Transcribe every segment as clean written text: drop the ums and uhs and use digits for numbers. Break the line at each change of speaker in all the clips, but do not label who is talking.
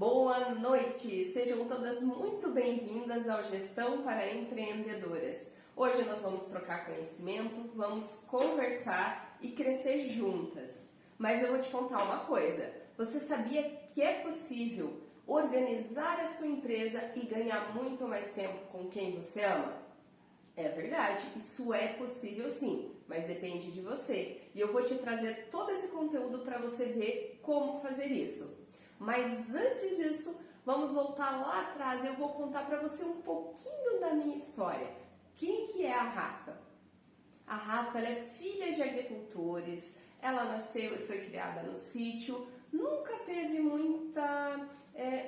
Boa noite! Sejam todas muito bem-vindas ao Gestão para Empreendedoras. Hoje nós vamos trocar conhecimento, vamos conversar e crescer juntas. Mas eu vou te contar uma coisa, você sabia que é possível organizar a sua empresa e ganhar muito mais tempo com quem você ama? É verdade, isso é possível sim, mas depende de você. E eu vou te trazer todo esse conteúdo para você ver como fazer isso. Mas antes disso, vamos voltar lá atrás. Eu vou contar para você um pouquinho da minha história. Quem que é a Rafa? A Rafa, ela é filha de agricultores. Ela nasceu e foi criada no sítio. Nunca teve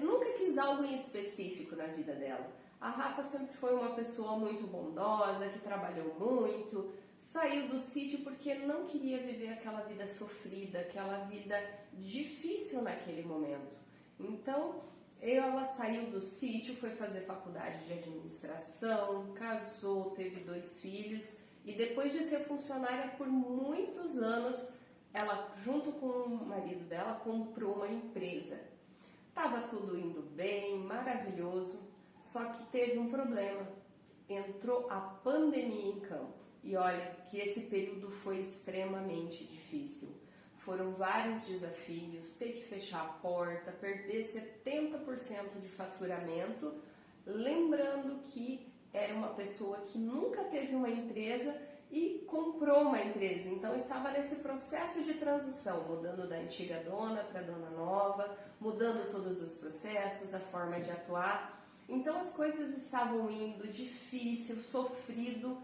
nunca quis algo em específico na vida dela. A Rafa sempre foi uma pessoa muito bondosa, que trabalhou muito. Saiu do sítio porque não queria viver aquela vida sofrida, aquela vida difícil naquele momento. Então, ela saiu do sítio, foi fazer faculdade de administração, casou, teve 2 filhos e depois de ser funcionária por muitos anos, ela, junto com o marido dela, comprou uma empresa. Tava tudo indo bem, maravilhoso, só que teve um problema. Entrou a pandemia em campo. E olha que esse período foi extremamente difícil. Foram vários desafios, ter que fechar a porta, perder 70% de faturamento, lembrando que era uma pessoa que nunca teve uma empresa e comprou uma empresa. Então estava nesse processo de transição, mudando da antiga dona para a dona nova, mudando todos os processos, a forma de atuar. Então as coisas estavam indo difícil, sofrido.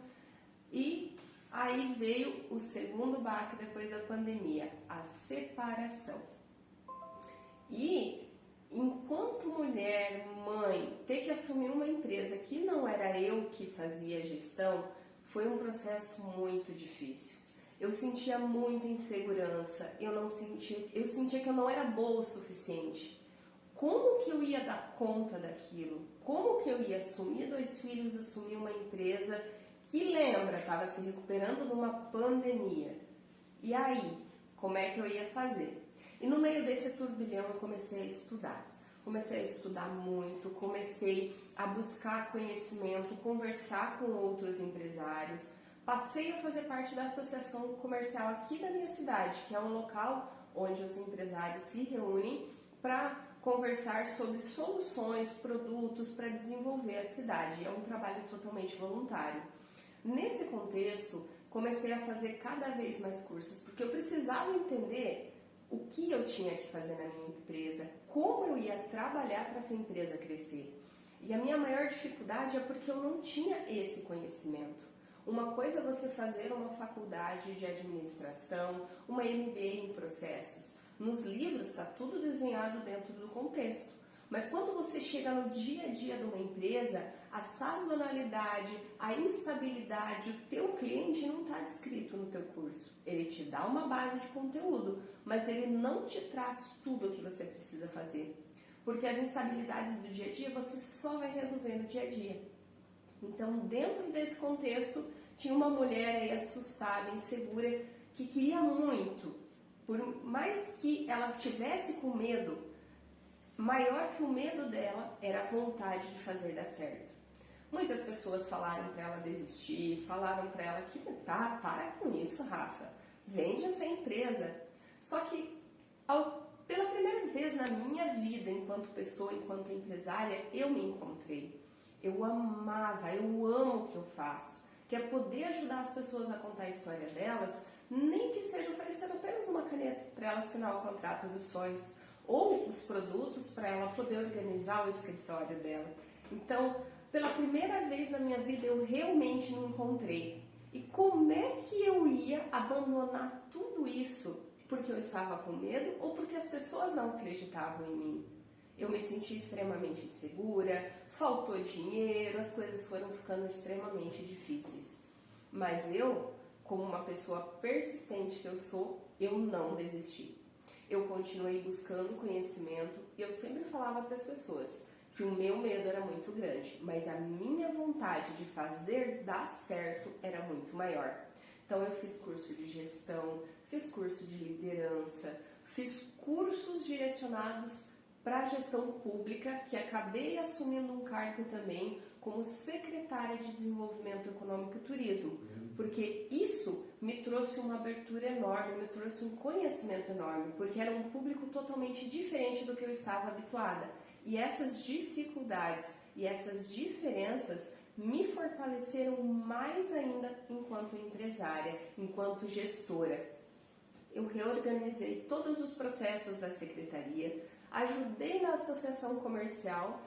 E aí veio o segundo baque depois da pandemia, a separação. E enquanto mulher, mãe, ter que assumir uma empresa que não era eu que fazia a gestão, foi um processo muito difícil. Eu sentia muita insegurança, eu sentia que eu não era boa o suficiente. Como que eu ia dar conta daquilo? Como que eu ia assumir 2 filhos, assumir uma empresa que estava se recuperando de uma pandemia. E aí, como é que eu ia fazer? E no meio desse turbilhão eu comecei a estudar. Comecei a estudar muito, comecei a buscar conhecimento, conversar com outros empresários. Passei a fazer parte da associação comercial aqui da minha cidade, que é um local onde os empresários se reúnem para conversar sobre soluções, produtos para desenvolver a cidade. É um trabalho totalmente voluntário. Nesse contexto, comecei a fazer cada vez mais cursos, porque eu precisava entender o que eu tinha que fazer na minha empresa, como eu ia trabalhar para essa empresa crescer. E a minha maior dificuldade é porque eu não tinha esse conhecimento. Uma coisa é você fazer uma faculdade de administração, uma MBA em processos. Nos livros está tudo desenhado dentro do contexto. Mas quando você chega no dia a dia de uma empresa, a sazonalidade, a instabilidade, o teu cliente não está descrito no teu curso. Ele te dá uma base de conteúdo, mas ele não te traz tudo o que você precisa fazer. Porque as instabilidades do dia a dia você só vai resolver no dia a dia. Então, dentro desse contexto, tinha uma mulher aí assustada, insegura, que queria muito. Por mais que ela tivesse com medo, maior que o medo dela era a vontade de fazer dar certo. Muitas pessoas falaram para ela desistir, falaram para ela que para com isso, Rafa, vende essa empresa. Só que pela primeira vez na minha vida, enquanto pessoa, enquanto empresária, eu me encontrei. Eu amava, eu amo o que eu faço, que é poder ajudar as pessoas a contar a história delas, nem que seja oferecendo apenas uma caneta para ela assinar o contrato dos sonhos, ou os produtos para ela poder organizar o escritório dela. Então, pela primeira vez na minha vida, eu realmente me encontrei. E como é que eu ia abandonar tudo isso? Porque eu estava com medo ou porque as pessoas não acreditavam em mim? Eu me senti extremamente insegura, faltou dinheiro, as coisas foram ficando extremamente difíceis. Mas eu, como uma pessoa persistente que eu sou, eu não desisti. Eu continuei buscando conhecimento e eu sempre falava para as pessoas que o meu medo era muito grande, mas a minha vontade de fazer dar certo era muito maior. Então eu fiz curso de gestão, fiz curso de liderança, fiz cursos direcionados para a gestão pública, que acabei assumindo um cargo também como secretária de Desenvolvimento Econômico e Turismo, porque isso me trouxe uma abertura enorme, me trouxe um conhecimento enorme, porque era um público totalmente diferente do que eu estava habituada. E essas dificuldades e essas diferenças me fortaleceram mais ainda enquanto empresária, enquanto gestora. Eu reorganizei todos os processos da secretaria, ajudei na associação comercial.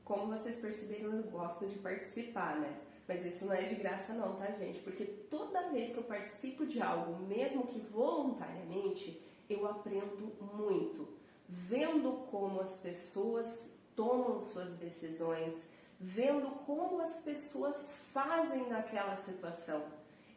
Como vocês perceberam, eu gosto de participar, né? Mas isso não é de graça não, tá, gente? Porque toda vez que eu participo de algo, mesmo que voluntariamente, eu aprendo muito. Vendo como as pessoas tomam suas decisões, vendo como as pessoas fazem naquela situação.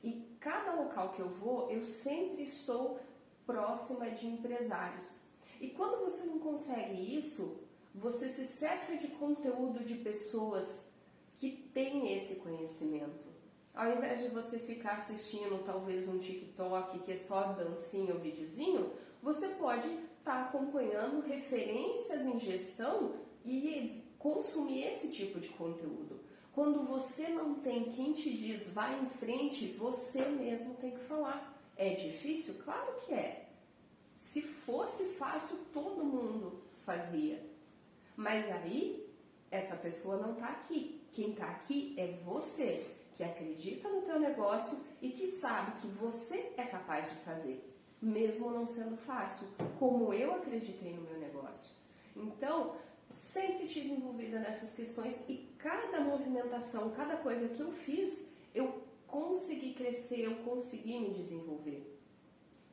E cada local que eu vou, eu sempre estou próxima de empresários. E quando você não consegue isso, você se cerca de conteúdo de pessoas que têm esse conhecimento. Ao invés de você ficar assistindo talvez um TikTok que é só dancinha ou videozinho, você pode estar acompanhando referências em gestão e consumir esse tipo de conteúdo. Quando você não tem quem te diz vai em frente, você mesmo tem que falar. É difícil? Claro que é. Se fosse fácil, todo mundo fazia. Mas aí, essa pessoa não está aqui. Quem está aqui é você, que acredita no teu negócio e que sabe que você é capaz de fazer, mesmo não sendo fácil, como eu acreditei no meu negócio. Então, sempre estive envolvida nessas questões e cada movimentação, cada coisa que eu fiz, eu consegui crescer, eu consegui me desenvolver.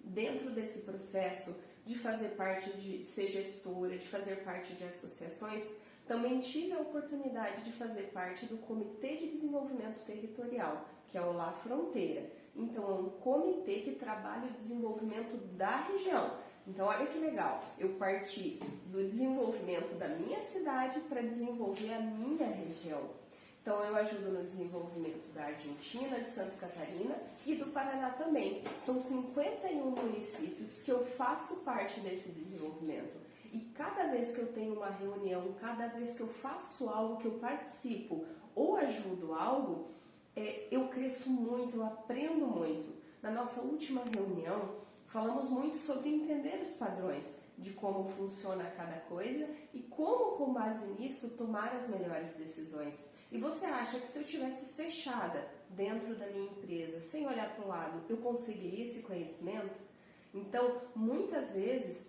Dentro desse processo de fazer parte de ser gestora, de fazer parte de associações, também tive a oportunidade de fazer parte do Comitê de Desenvolvimento Territorial, que é o La Fronteira. Então, é um comitê que trabalha o desenvolvimento da região. Então, olha que legal, eu parti do desenvolvimento da minha cidade para desenvolver a minha região. Então, eu ajudo no desenvolvimento da Argentina, de Santa Catarina e do Paraná também. São 51 municípios que eu faço parte desse desenvolvimento. E cada vez que eu tenho uma reunião, cada vez que eu faço algo, que eu participo ou ajudo algo, eu cresço muito, eu aprendo muito. Na nossa última reunião, falamos muito sobre entender os padrões de como funciona cada coisa e como, com base nisso, tomar as melhores decisões. E você acha que se eu tivesse fechada dentro da minha empresa, sem olhar para o lado, eu conseguiria esse conhecimento? Então, muitas vezes,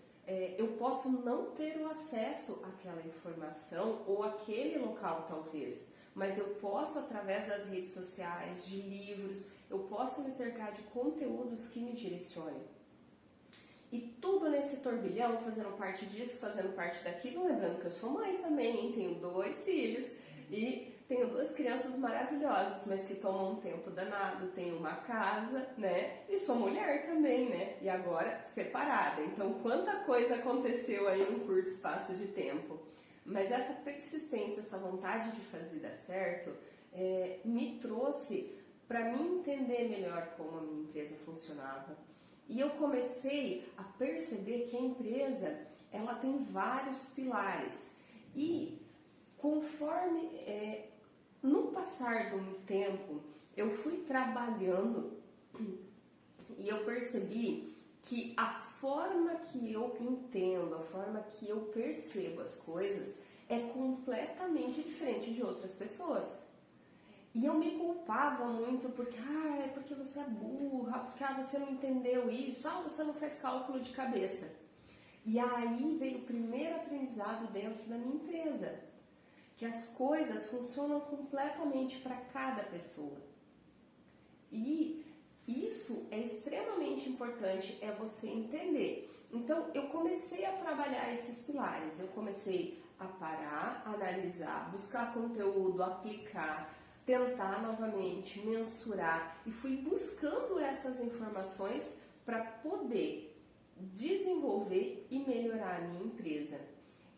eu posso não ter o acesso àquela informação ou àquele local, talvez, mas eu posso, através das redes sociais, de livros, eu posso me cercar de conteúdos que me direcionem. E tudo nesse turbilhão, fazendo parte disso, fazendo parte daquilo, lembrando que eu sou mãe também, hein? Tenho 2 filhos e tenho 2 crianças maravilhosas, mas que tomam um tempo danado, tenho uma casa, né? E sou mulher também, né? E agora separada. Então, quanta coisa aconteceu aí num curto espaço de tempo. Mas essa persistência, essa vontade de fazer dar certo, me trouxe para mim entender melhor como a minha empresa funcionava. E eu comecei a perceber que a empresa, ela tem vários pilares. E conforme, no passar do tempo, eu fui trabalhando e eu percebi que a forma que eu entendo, a forma que eu percebo as coisas é completamente diferente de outras pessoas. E eu me culpava muito porque, é porque você é burra, porque você não entendeu isso, você não faz cálculo de cabeça. E aí veio o primeiro aprendizado dentro da minha empresa, que as coisas funcionam completamente para cada pessoa. E isso é extremamente importante, é você entender. Então, eu comecei a trabalhar esses pilares, eu comecei a parar, analisar, buscar conteúdo, aplicar, tentar novamente, mensurar e fui buscando essas informações para poder desenvolver e melhorar a minha empresa.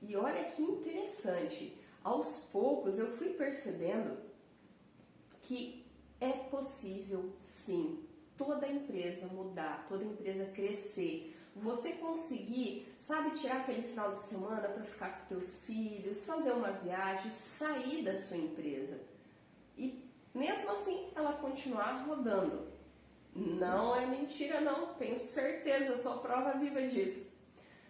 E olha que interessante, aos poucos eu fui percebendo que é possível sim toda empresa mudar, toda empresa crescer, você conseguir, sabe, tirar aquele final de semana para ficar com teus filhos, fazer uma viagem, sair da sua empresa e mesmo assim ela continuar rodando. Não é mentira não, tenho certeza, eu sou a prova viva disso.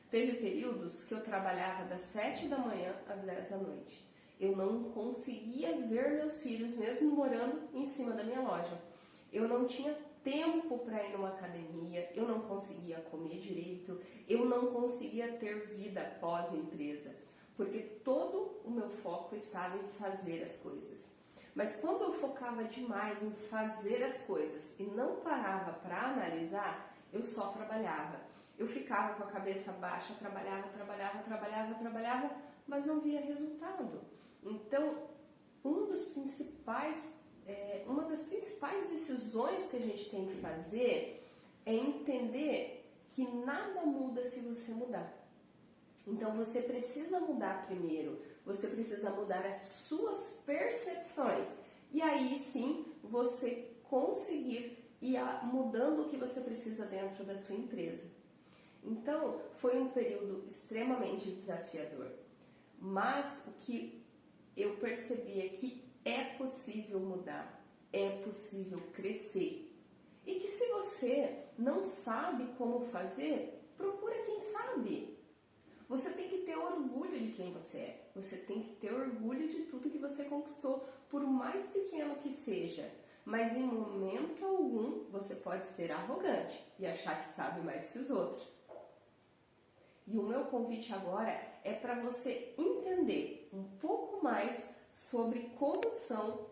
Teve períodos que eu trabalhava das 7 da manhã às 10 da noite. Eu não conseguia ver meus filhos, mesmo morando em cima da minha loja. Eu não tinha tempo para ir numa academia, eu não conseguia comer direito, eu não conseguia ter vida pós-empresa, porque todo o meu foco estava em fazer as coisas. Mas quando eu focava demais em fazer as coisas e não parava para analisar, eu só trabalhava. Eu ficava com a cabeça baixa, trabalhava, mas não via resultado. Então, uma das principais decisões que a gente tem que fazer é entender que nada muda se você mudar. Então, você precisa mudar primeiro, você precisa mudar as suas percepções. E aí sim, você conseguir ir mudando o que você precisa dentro da sua empresa. Então, foi um período extremamente desafiador. Mas o que eu percebi é que é possível mudar, é possível crescer. E que se você não sabe como fazer, procura quem sabe. Você tem que ter orgulho de quem você é. Você tem que ter orgulho de tudo que você conquistou, por mais pequeno que seja. Mas em momento algum você pode ser arrogante e achar que sabe mais que os outros. E o meu convite agora é para você entender um pouco mais sobre como são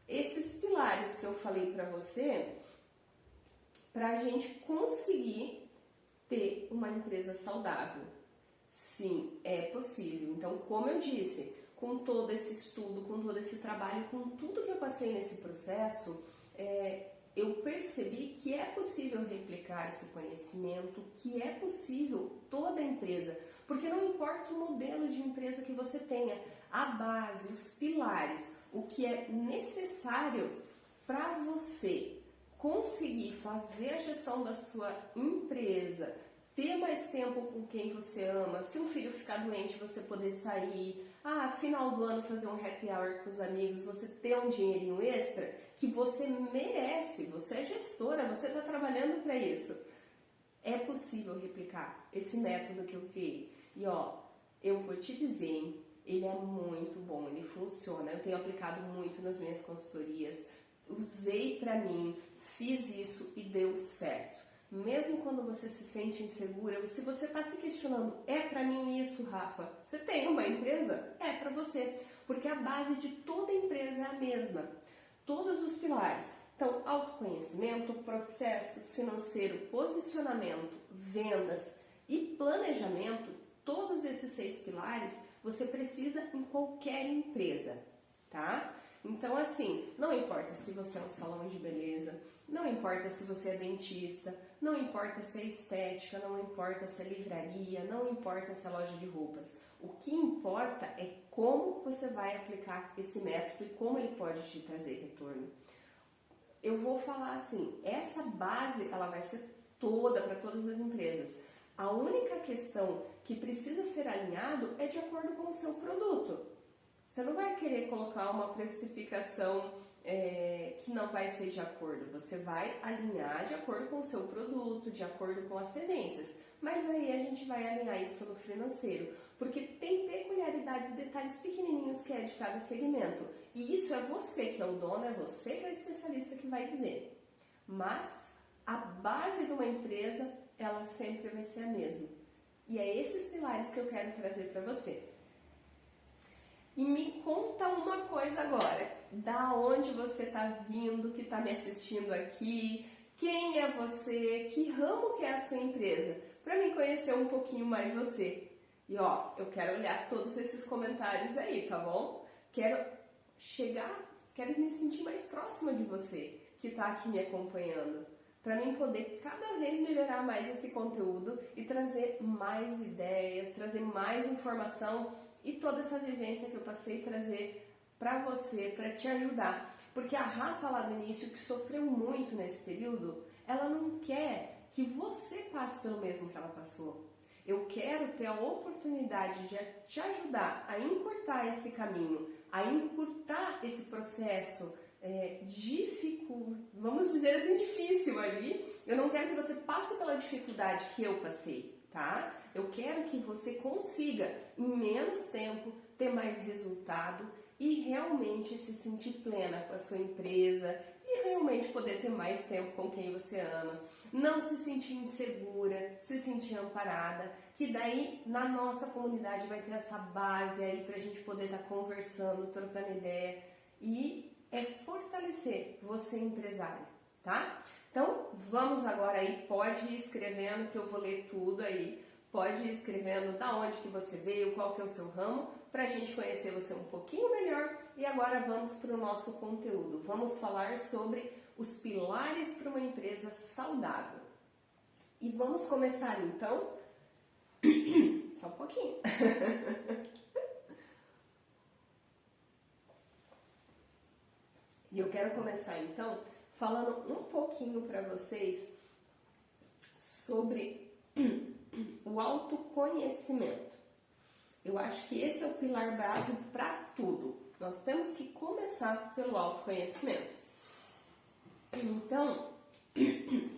esses pilares que eu falei para você, para a gente conseguir ter uma empresa saudável. Sim, é possível. Então, como eu disse, com todo esse estudo, com todo esse trabalho, com tudo que eu passei nesse processo, eu percebi que é possível replicar esse conhecimento, que é possível toda a empresa, porque não importa o modelo de empresa que você tenha, a base, os pilares, o que é necessário para você conseguir fazer a gestão da sua empresa, ter mais tempo com quem você ama, se um filho ficar doente, você poder sair, final do ano fazer um happy hour com os amigos, você ter um dinheirinho extra que você merece, você é gestora, você está trabalhando para isso. É possível replicar esse método que eu criei. E eu vou te dizer, hein, ele é muito bom, ele funciona, eu tenho aplicado muito nas minhas consultorias, usei para mim, fiz isso e deu certo. Mesmo quando você se sente insegura, se você está se questionando, é para mim isso, Rafa? Você tem uma empresa? É para você, porque a base de toda empresa é a mesma. Todos os pilares. Então, autoconhecimento, processos, financeiro, posicionamento, vendas e planejamento, todos esses 6 pilares você precisa em qualquer empresa, tá? Então, assim, não importa se você é um salão de beleza, não importa se você é dentista, não importa se é estética, não importa se é livraria, não importa se é loja de roupas. O que importa é como você vai aplicar esse método e como ele pode te trazer retorno. Eu vou falar assim, essa base ela vai ser toda para todas as empresas. A única questão que precisa ser alinhado é de acordo com o seu produto. Você não vai querer colocar uma precificação que não vai ser de acordo. Você vai alinhar de acordo com o seu produto, de acordo com as tendências. Mas aí a gente vai alinhar isso no financeiro, porque tem peculiaridades e detalhes pequenininhos que é de cada segmento. E isso é você que é o dono, é você que é o especialista que vai dizer. Mas a base de uma empresa, ela sempre vai ser a mesma. E é esses pilares que eu quero trazer para você. E me conta uma coisa agora, da onde você está vindo, que está me assistindo aqui, quem é você, que ramo que é a sua empresa, para me conhecer um pouquinho mais você. E eu quero olhar todos esses comentários aí, tá bom? Quero me sentir mais próxima de você, que está aqui me acompanhando, para mim poder cada vez melhorar mais esse conteúdo e trazer mais ideias, trazer mais informação e toda essa vivência que eu passei trazer para você, para te ajudar. Porque a Rafa lá do início, que sofreu muito nesse período, ela não quer que você passe pelo mesmo que ela passou. Eu quero ter a oportunidade de te ajudar a encurtar esse caminho, a encurtar esse processo vamos dizer assim, difícil ali. Eu não quero que você passe pela dificuldade que eu passei, tá? Eu quero que você consiga, em menos tempo, ter mais resultado e realmente se sentir plena com a sua empresa e realmente poder ter mais tempo com quem você ama. Não se sentir insegura, se sentir amparada, que daí na nossa comunidade vai ter essa base aí pra gente poder estar conversando, trocando ideia e fortalecer você empresário, tá? Então, vamos agora aí, pode ir escrevendo que eu vou ler tudo aí, pode ir escrevendo da onde que você veio, qual que é o seu ramo, pra gente conhecer você um pouquinho melhor. E agora vamos para o nosso conteúdo. Vamos falar sobre os pilares para uma empresa saudável. E vamos começar então, só um pouquinho. E eu quero começar então falando um pouquinho para vocês sobre o autoconhecimento. Eu acho que esse é o pilar básico para tudo. Nós temos que começar pelo autoconhecimento. Então,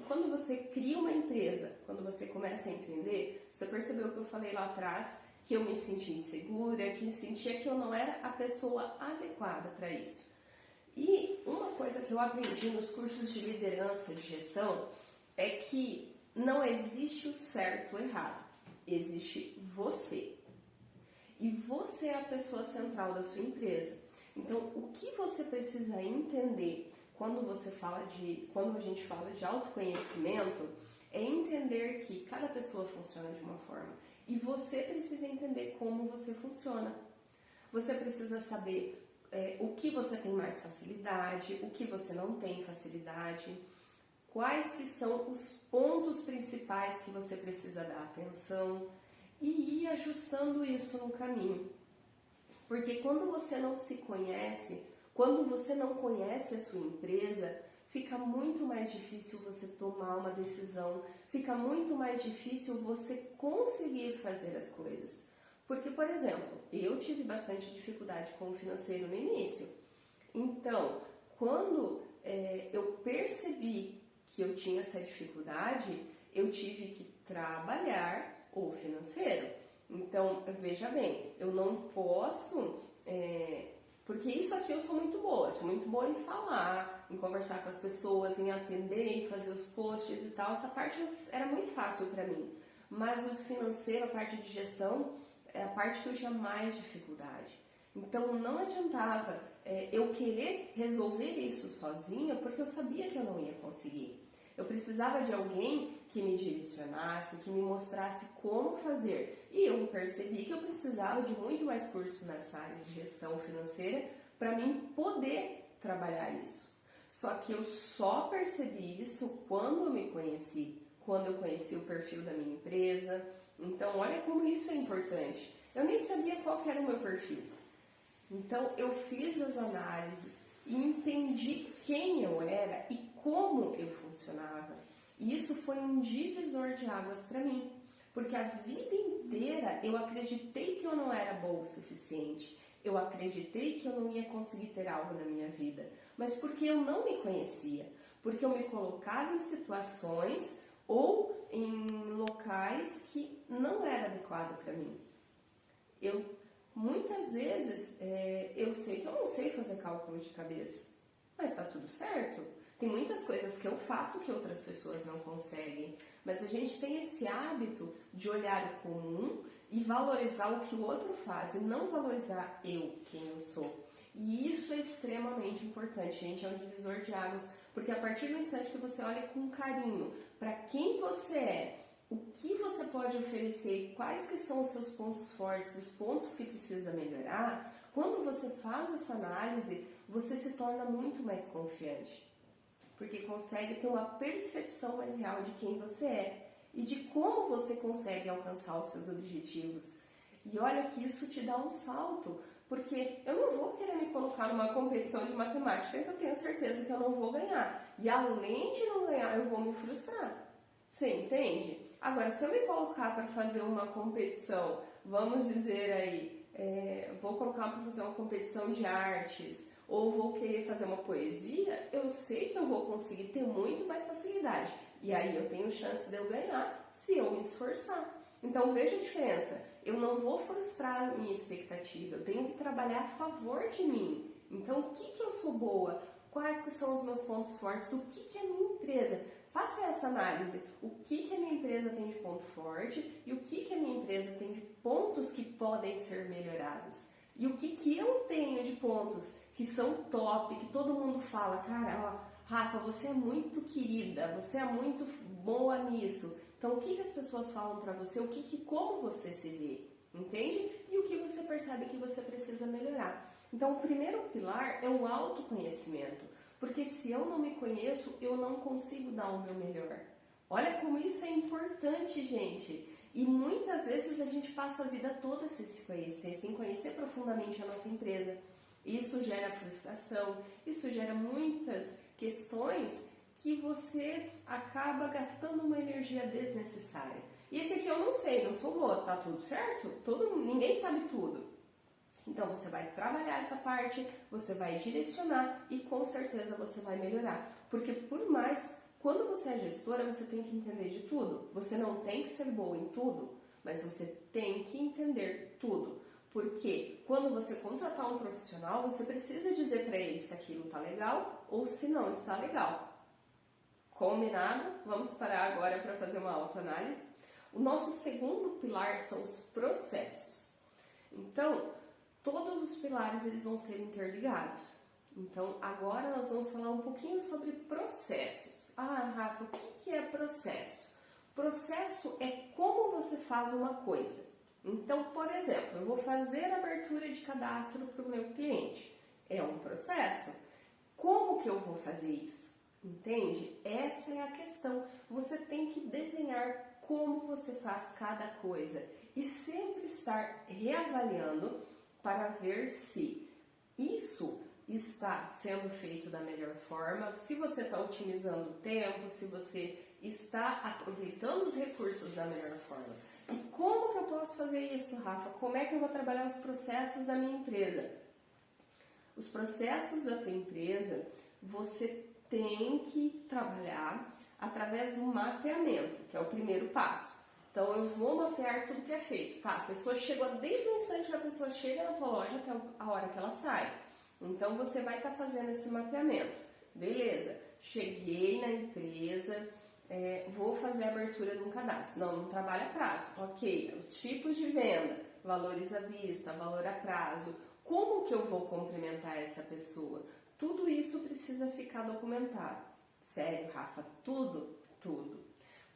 quando você cria uma empresa, quando você começa a empreender, você percebeu que eu falei lá atrás que eu me sentia insegura, que sentia que eu não era a pessoa adequada para isso. E uma coisa que eu aprendi nos cursos de liderança, de gestão, é que não existe o certo ou errado, existe você. E você é a pessoa central da sua empresa. Então, o que você precisa entender quando a gente fala de autoconhecimento é entender que cada pessoa funciona de uma forma e você precisa entender como você funciona. Você precisa saber o que você tem mais facilidade, o que você não tem facilidade, quais que são os pontos principais que você precisa dar atenção e ir ajustando isso no caminho. Porque quando você não se conhece, quando você não conhece a sua empresa, fica muito mais difícil você tomar uma decisão, fica muito mais difícil você conseguir fazer as coisas. Porque, por exemplo, eu tive bastante dificuldade com o financeiro no início. Então, quando eu percebi que eu tinha essa dificuldade, eu tive que trabalhar o financeiro. Então, veja bem, eu não posso... porque isso aqui eu sou muito boa em falar, em conversar com as pessoas, em atender, em fazer os posts e tal. Essa parte era muito fácil para mim. Mas o financeiro, a parte de gestão, é a parte que eu tinha mais dificuldade. Então não adiantava eu querer resolver isso sozinha, porque eu sabia que eu não ia conseguir. Eu precisava de alguém que me direcionasse, que me mostrasse como fazer. E eu percebi que eu precisava de muito mais curso nessa área de gestão financeira para mim poder trabalhar isso. Só que eu só percebi isso quando eu me conheci, quando eu conheci o perfil da minha empresa. Então, olha como isso é importante. Eu nem sabia qual que era o meu perfil. Então, eu fiz as análises e entendi quem eu era e como eu funcionava. E isso foi um divisor de águas para mim. Porque a vida inteira eu acreditei que eu não era boa o suficiente. Eu acreditei que eu não ia conseguir ter algo na minha vida. Mas porque eu não me conhecia. Porque eu me colocava em situações ou em locais que não era adequado para mim. Muitas vezes eu sei que eu não sei fazer cálculo de cabeça, mas está tudo certo. Tem muitas coisas que eu faço que outras pessoas não conseguem, mas a gente tem esse hábito de olhar o comum e valorizar o que o outro faz e não valorizar quem eu sou. E isso é extremamente importante, gente, é um divisor de águas, porque a partir do instante que você olha com carinho para quem você é, o que você pode oferecer, quais que são os seus pontos fortes, os pontos que precisa melhorar, quando você faz essa análise, você se torna muito mais confiante, porque consegue ter uma percepção mais real de quem você é e de como você consegue alcançar os seus objetivos. E olha que isso te dá um salto, porque eu não vou querer me colocar numa competição de matemática que eu tenho certeza que eu não vou ganhar. E além de não ganhar, eu vou me frustrar. Você entende? Agora, se eu me colocar para fazer uma competição, vamos dizer aí, vou colocar para fazer uma competição de artes, ou vou querer fazer uma poesia, eu sei que eu vou conseguir ter muito mais facilidade. E aí eu tenho chance de eu ganhar se eu me esforçar. Então veja a diferença. Eu não vou frustrar a minha expectativa, eu tenho que trabalhar a favor de mim. Então o que eu sou boa? Quais que são os meus pontos fortes? O que é a minha empresa? Faça essa análise. O que a minha empresa tem de ponto forte e o que a minha empresa tem de pontos que podem ser melhorados. E o que eu tenho de pontos que são top, que todo mundo fala, cara, ó, Rafa, você é muito querida, você é muito boa nisso. Então, o que as pessoas falam pra você, como você se vê, entende? E o que você percebe que você precisa melhorar. Então, o primeiro pilar é o autoconhecimento, porque se eu não me conheço, eu não consigo dar o meu melhor. Olha como isso é importante, gente. E muitas vezes a gente passa a vida toda sem se conhecer, sem conhecer profundamente a nossa empresa. Isso gera frustração, isso gera muitas questões que você acaba gastando uma energia desnecessária. E esse aqui eu não sei, não sou boa, tá tudo certo? Ninguém sabe tudo. Então você vai trabalhar essa parte, você vai direcionar e com certeza você vai melhorar. Porque por mais, quando você é gestora, você tem que entender de tudo. Você não tem que ser boa em tudo, mas você tem que entender tudo. Porque quando você contratar um profissional, você precisa dizer para ele se aquilo está legal ou se não está legal. Combinado? Vamos parar agora para fazer uma autoanálise. O nosso segundo pilar são os processos. Então, todos os pilares eles vão ser interligados. Então, agora nós vamos falar um pouquinho sobre processos. Ah, Rafa, o que é processo? Processo é como você faz uma coisa. Então, por exemplo, eu vou fazer a abertura de cadastro para o meu cliente. É um processo. Como que eu vou fazer isso? Entende? Essa é a questão. Você tem que desenhar como você faz cada coisa e sempre estar reavaliando para ver se isso está sendo feito da melhor forma, se você está otimizando o tempo, se você está aproveitando os recursos da melhor forma. E como que eu posso fazer isso, Rafa? Como é que eu vou trabalhar os processos da minha empresa? Os processos da tua empresa, você tem que trabalhar através do mapeamento, que é o primeiro passo. Então, eu vou mapear tudo que é feito. Tá, a pessoa chegou desde o instante que a pessoa chega na tua loja até a hora que ela sai. Então, você vai estar fazendo esse mapeamento. Beleza, cheguei na empresa, vou fazer a abertura de um cadastro. Não trabalha a prazo. Ok, os tipos de venda, valores à vista, valor a prazo. Como que eu vou complementar essa pessoa? Tudo isso precisa ficar documentado. Sério, Rafa, tudo.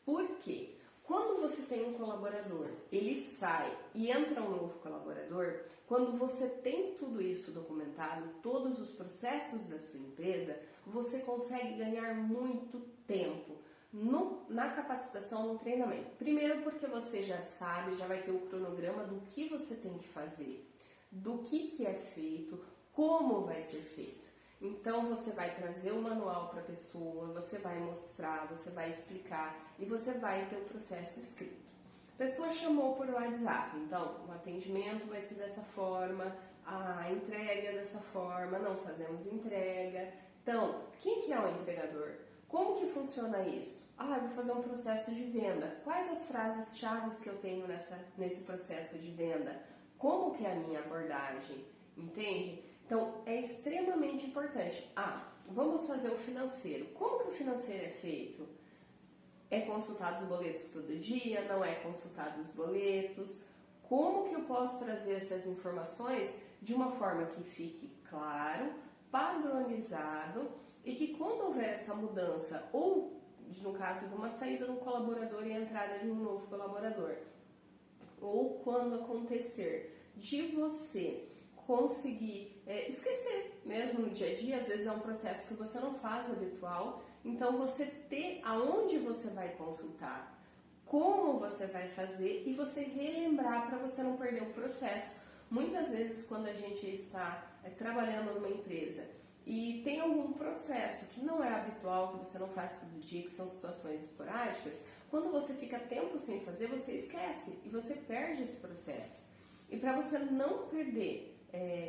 Por quê? Quando você tem um colaborador, ele sai e entra um novo colaborador, quando você tem tudo isso documentado, todos os processos da sua empresa, você consegue ganhar muito tempo na capacitação, no treinamento. Primeiro porque você já sabe, já vai ter o cronograma do que você tem que fazer, do que é feito, como vai ser feito. Então você vai trazer o manual para a pessoa, você vai mostrar, você vai explicar e você vai ter o processo escrito. A pessoa chamou por WhatsApp, então o atendimento vai ser dessa forma, a entrega dessa forma, não fazemos entrega. Então, quem que é o entregador? Como que funciona isso? Eu vou fazer um processo de venda. Quais as frases-chave que eu tenho nesse processo de venda? Como que é a minha abordagem? Entende? Então, é extremamente importante. Vamos fazer o financeiro. Como que o financeiro é feito? É consultado os boletos todo dia? Não é consultado os boletos? Como que eu posso trazer essas informações de uma forma que fique claro, padronizado e que quando houver essa mudança ou, no caso de uma saída de um colaborador e a entrada de um novo colaborador, ou quando acontecer de você conseguir esquecer mesmo no dia a dia, às vezes é um processo que você não faz habitual, então você ter aonde você vai consultar, como você vai fazer e você relembrar para você não perder o processo. Muitas vezes quando a gente está trabalhando numa empresa e tem algum processo que não é habitual, que você não faz todo dia, que são situações esporádicas, Quando você fica tempo sem fazer, você esquece e você perde esse processo. E para você não perder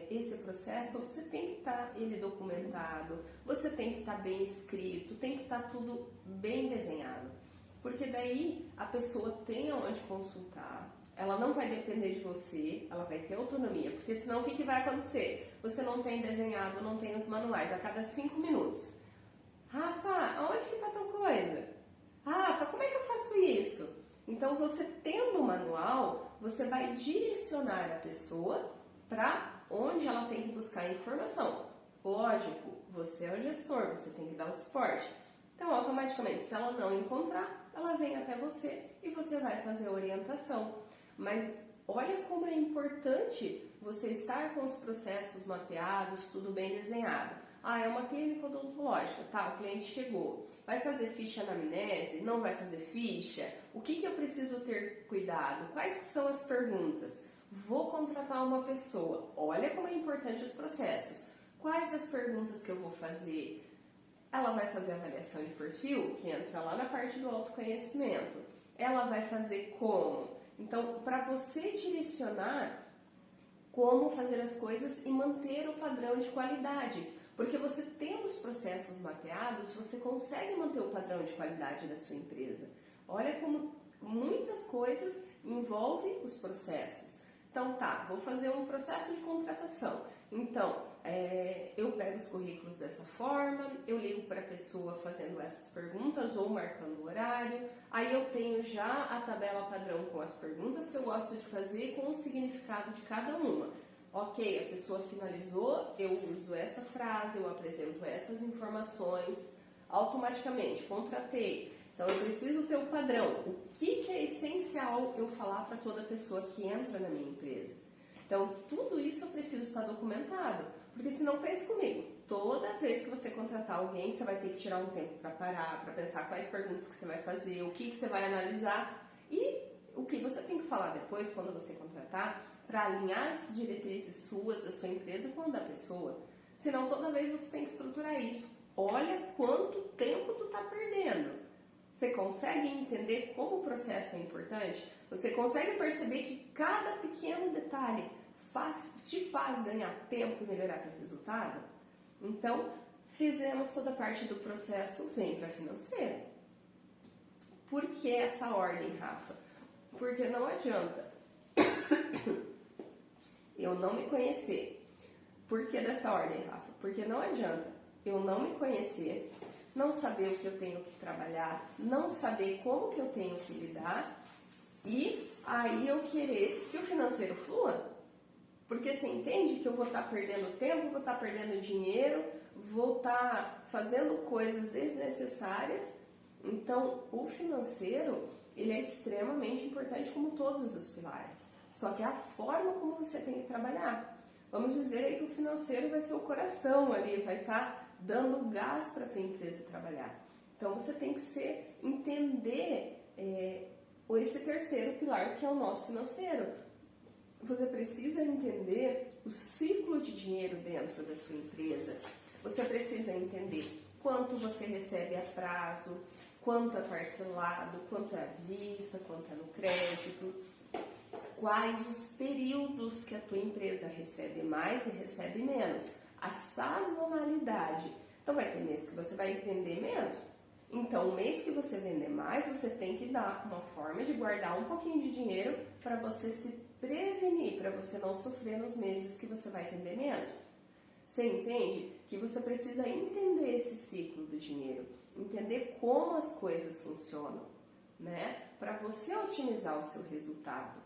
esse processo, você tem que estar ele documentado, você tem que estar bem escrito, tem que estar tudo bem desenhado. Porque daí a pessoa tem aonde consultar, ela não vai depender de você, ela vai ter autonomia. Porque senão o que vai acontecer? Você não tem desenhado, não tem os manuais a cada 5 minutos. Rafa, aonde que está tal coisa? Rafa, como é que eu faço isso? Então, você tendo o manual, você vai direcionar a pessoa para onde ela tem que buscar a informação. Lógico, você é o gestor, você tem que dar o suporte. Então, automaticamente, se ela não encontrar, ela vem até você e você vai fazer a orientação. Mas olha como é importante você estar com os processos mapeados, tudo bem desenhado. Ah, é uma clínica odontológica, tá, o cliente chegou. Vai fazer ficha anamnese? Não vai fazer ficha? O que eu preciso ter cuidado? Quais que são as perguntas? Vou contratar uma pessoa. Olha como é importante os processos. Quais as perguntas que eu vou fazer? Ela vai fazer avaliação de perfil, que entra lá na parte do autoconhecimento. Ela vai fazer como? Então, para você direcionar como fazer as coisas e manter o padrão de qualidade. Porque você tendo os processos mapeados, você consegue manter o padrão de qualidade da sua empresa. Olha como muitas coisas envolvem os processos. Então tá, vou fazer um processo de contratação. Então, eu pego os currículos dessa forma, eu ligo para a pessoa fazendo essas perguntas ou marcando o horário. Aí eu tenho já a tabela padrão com as perguntas que eu gosto de fazer com o significado de cada uma. Ok, a pessoa finalizou, eu uso essa frase, eu apresento essas informações, automaticamente, contratei. Então, eu preciso ter o padrão. O que é essencial eu falar para toda pessoa que entra na minha empresa? Então, tudo isso eu preciso estar documentado. Porque senão, pense comigo, toda vez que você contratar alguém, você vai ter que tirar um tempo para parar, para pensar quais perguntas que você vai fazer, o que você vai analisar e o que você tem que falar depois, quando você contratar, para alinhar as diretrizes suas, da sua empresa, com a da pessoa. Senão, toda vez você tem que estruturar isso. Olha quanto tempo tu está perdendo. Você consegue entender como o processo é importante? Você consegue perceber que cada pequeno detalhe te faz ganhar tempo e melhorar teu resultado? Então, fizemos toda a parte do processo, vem para financeira. Por que essa ordem, Rafa? Porque não adianta eu não me conhecer. Por que dessa ordem, Rafa? Porque não adianta eu não me conhecer, não saber o que eu tenho que trabalhar, não saber como que eu tenho que lidar e aí eu querer que o financeiro flua. Porque você entende que eu vou estar perdendo tempo, vou estar perdendo dinheiro, vou estar fazendo coisas desnecessárias. Então, o financeiro, ele é extremamente importante como todos os pilares. Só que é a forma como você tem que trabalhar. Vamos dizer aí que o financeiro vai ser o coração ali, vai estar dando gás para a tua empresa trabalhar. Então, você tem que entender esse terceiro pilar, que é o nosso financeiro. Você precisa entender o ciclo de dinheiro dentro da sua empresa. Você precisa entender quanto você recebe a prazo, quanto é parcelado, quanto é à vista, quanto é no crédito, quais os períodos que a tua empresa recebe mais e recebe menos, a sazonalidade. Então vai ter mês que você vai vender menos. Então, o mês que você vender mais, você tem que dar uma forma de guardar um pouquinho de dinheiro para você se prevenir, para você não sofrer nos meses que você vai vender menos. Você entende que você precisa entender esse ciclo do dinheiro, entender como as coisas funcionam, né? Para você otimizar o seu resultado.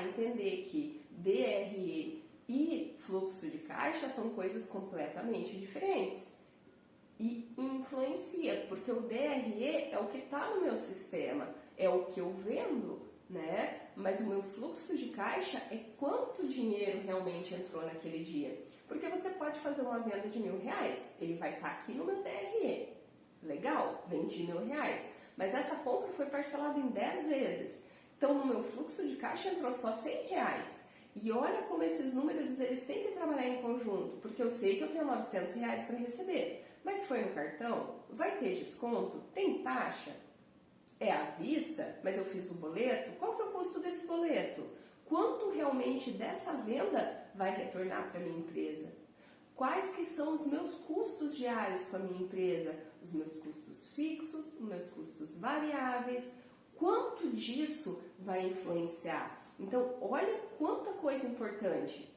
Entender que DRE e fluxo de caixa são coisas completamente diferentes. E influencia, porque o DRE é o que está no meu sistema, é o que eu vendo, né? Mas o meu fluxo de caixa é quanto dinheiro realmente entrou naquele dia. Porque você pode fazer uma venda de R$1.000, ele vai estar aqui no meu DRE. Legal, vendi R$1.000, mas essa compra foi parcelada em 10 vezes. Então, no meu fluxo de caixa entrou só R$100. E olha como esses números, eles têm que trabalhar em conjunto, porque eu sei que eu tenho R$900 para receber. Mas foi no cartão? Vai ter desconto? Tem taxa? é à vista, mas eu fiz o boleto, qual que é o custo desse boleto? Quanto realmente dessa venda vai retornar para a minha empresa? Quais que são os meus custos diários com a minha empresa? Os meus custos fixos, os meus custos variáveis, quanto disso vai influenciar? Então, olha quanta coisa importante.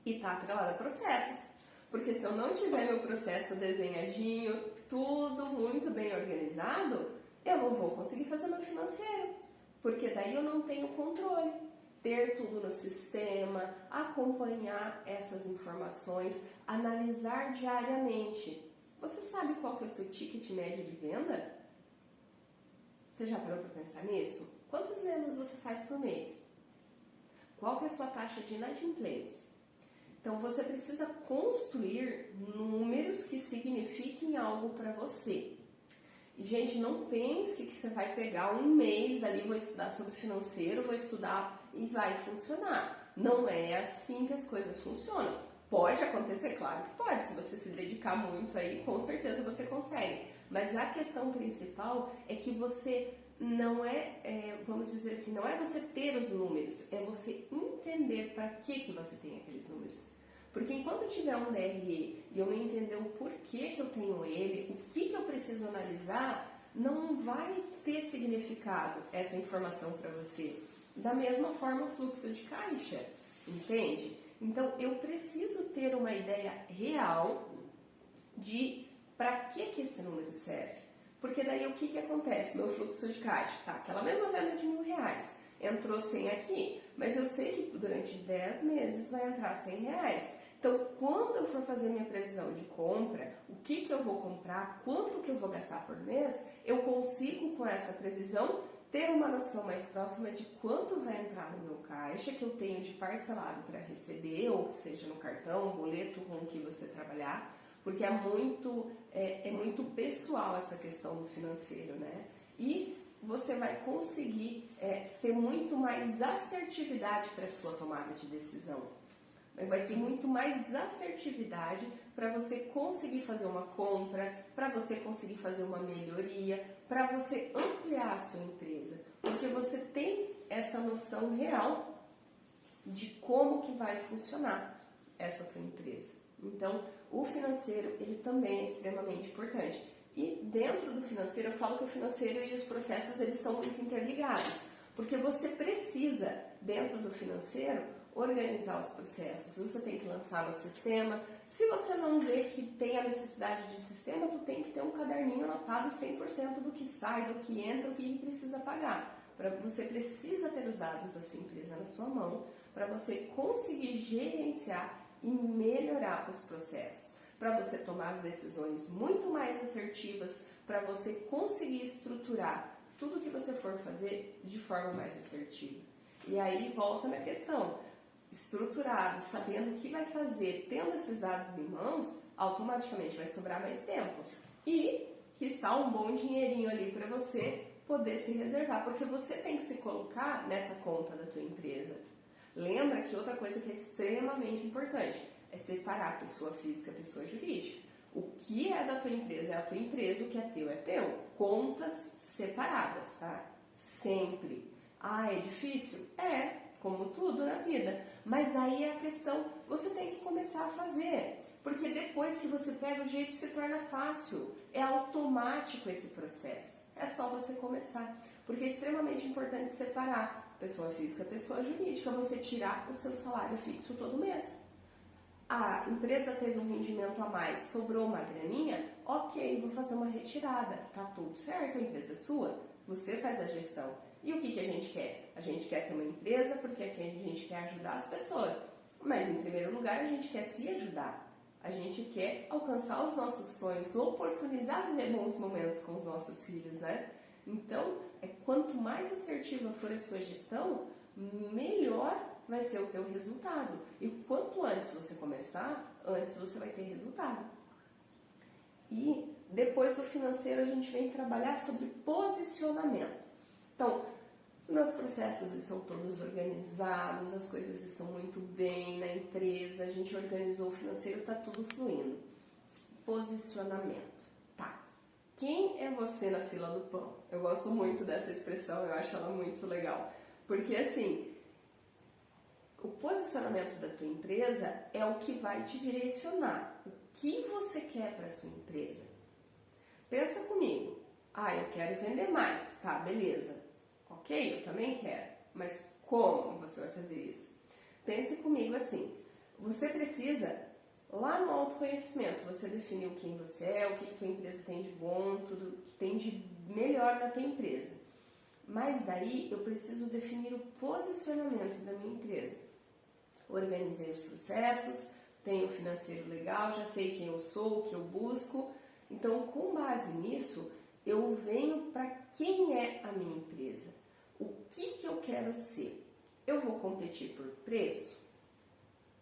E está atrelada a processos. Porque se eu não tiver meu processo desenhadinho, tudo muito bem organizado, eu não vou conseguir fazer meu financeiro. Porque daí eu não tenho controle. Ter tudo no sistema, acompanhar essas informações, analisar diariamente. Você sabe qual que é o seu ticket médio de venda? Você já parou para pensar nisso? Quantas vendas você faz por mês? Qual que é a sua taxa de inadimplência? Então você precisa construir números que signifiquem algo para você. E, gente, não pense que você vai pegar um mês ali, vou estudar sobre financeiro, vou estudar e vai funcionar. Não é assim que as coisas funcionam. Pode acontecer, claro que pode. Se você se dedicar muito aí, com certeza você consegue. Mas a questão principal é que você não vamos dizer assim, não é você ter os números, é você entender para que você tem aqueles números. Porque enquanto eu tiver um DRE e eu não entender o porquê que eu tenho ele, o que eu preciso analisar, não vai ter significado essa informação para você. Da mesma forma o fluxo de caixa, entende? Então eu preciso ter uma ideia real de para que esse número serve. Porque daí o que acontece? Meu fluxo de caixa, tá? Aquela mesma venda de R$1.000, entrou 100 aqui, mas eu sei que durante 10 meses vai entrar R$100. Então, quando eu for fazer minha previsão de compra, o que eu vou comprar, quanto que eu vou gastar por mês, eu consigo com essa previsão ter uma noção mais próxima de quanto vai entrar no meu caixa, que eu tenho de parcelado para receber, ou seja no cartão, boleto, com o que você trabalhar, porque é muito pessoal essa questão do financeiro, né? E você vai conseguir ter muito mais assertividade para a sua tomada de decisão. Vai ter muito mais assertividade para você conseguir fazer uma compra, para você conseguir fazer uma melhoria, para você ampliar a sua empresa. Porque você tem essa noção real de como que vai funcionar essa tua empresa. Então, o financeiro, ele também é extremamente importante. E dentro do financeiro, eu falo que o financeiro e os processos, eles estão muito interligados. Porque você precisa, dentro do financeiro, organizar os processos. Você tem que lançar no sistema. Se você não vê que tem a necessidade de sistema, tu tem que ter um caderninho anotado 100% do que sai, do que entra, o que precisa pagar. Você precisa ter os dados da sua empresa na sua mão para você conseguir gerenciar e melhorar os processos, para você tomar as decisões muito mais assertivas, para você conseguir estruturar tudo que você for fazer de forma mais assertiva. E aí volta na questão, estruturado, sabendo o que vai fazer, tendo esses dados em mãos, automaticamente vai sobrar mais tempo. E, quiçá, um bom dinheirinho ali para você poder se reservar, porque você tem que se colocar nessa conta da tua empresa. Lembra que outra coisa que é extremamente importante é separar a pessoa física e a pessoa jurídica. O que é da tua empresa é a tua empresa, o que é teu. Contas separadas, tá? Sempre. Ah, é difícil? É, como tudo na vida. Mas aí é a questão, você tem que começar a fazer. Porque depois que você pega o jeito, se torna fácil. É automático esse processo. É só você começar. Porque é extremamente importante separar pessoa física, pessoa jurídica. Você tirar o seu salário fixo todo mês. A empresa teve um rendimento a mais, sobrou uma graninha, ok, vou fazer uma retirada. Tá tudo certo, a empresa é sua. Você faz a gestão. E o que a gente quer? A gente quer ter uma empresa porque aqui a gente quer ajudar as pessoas. Mas, em primeiro lugar, a gente quer se ajudar. A gente quer alcançar os nossos sonhos, oportunizar viver bons momentos com os nossos filhos, né? Então, quanto mais assertiva for a sua gestão, melhor vai ser o teu resultado. E quanto antes você começar, antes você vai ter resultado. E depois do financeiro, a gente vem trabalhar sobre posicionamento. Então, os meus processos estão todos organizados, as coisas estão muito bem na empresa, a gente organizou o financeiro, está tudo fluindo. Posicionamento, tá. quem é você na fila do pão? Eu gosto muito dessa expressão, eu acho ela muito legal. Porque assim, o posicionamento da tua empresa é o que vai te direcionar. O que você quer para a sua empresa? Pensa comigo. Eu quero vender mais. Tá, beleza. Ok, eu também quero. Mas como você vai fazer isso? Pense comigo assim. Você precisa, lá no autoconhecimento, você definiu quem você é, o que tua empresa tem de bom, tudo que tem de melhor na tua empresa. Mas daí eu preciso definir o posicionamento da minha empresa. Organizei os processos, tenho o financeiro legal, já sei quem eu sou, o que eu busco. Então, com base nisso, eu venho para quem é a minha empresa. O que eu quero ser? Eu vou competir por preço?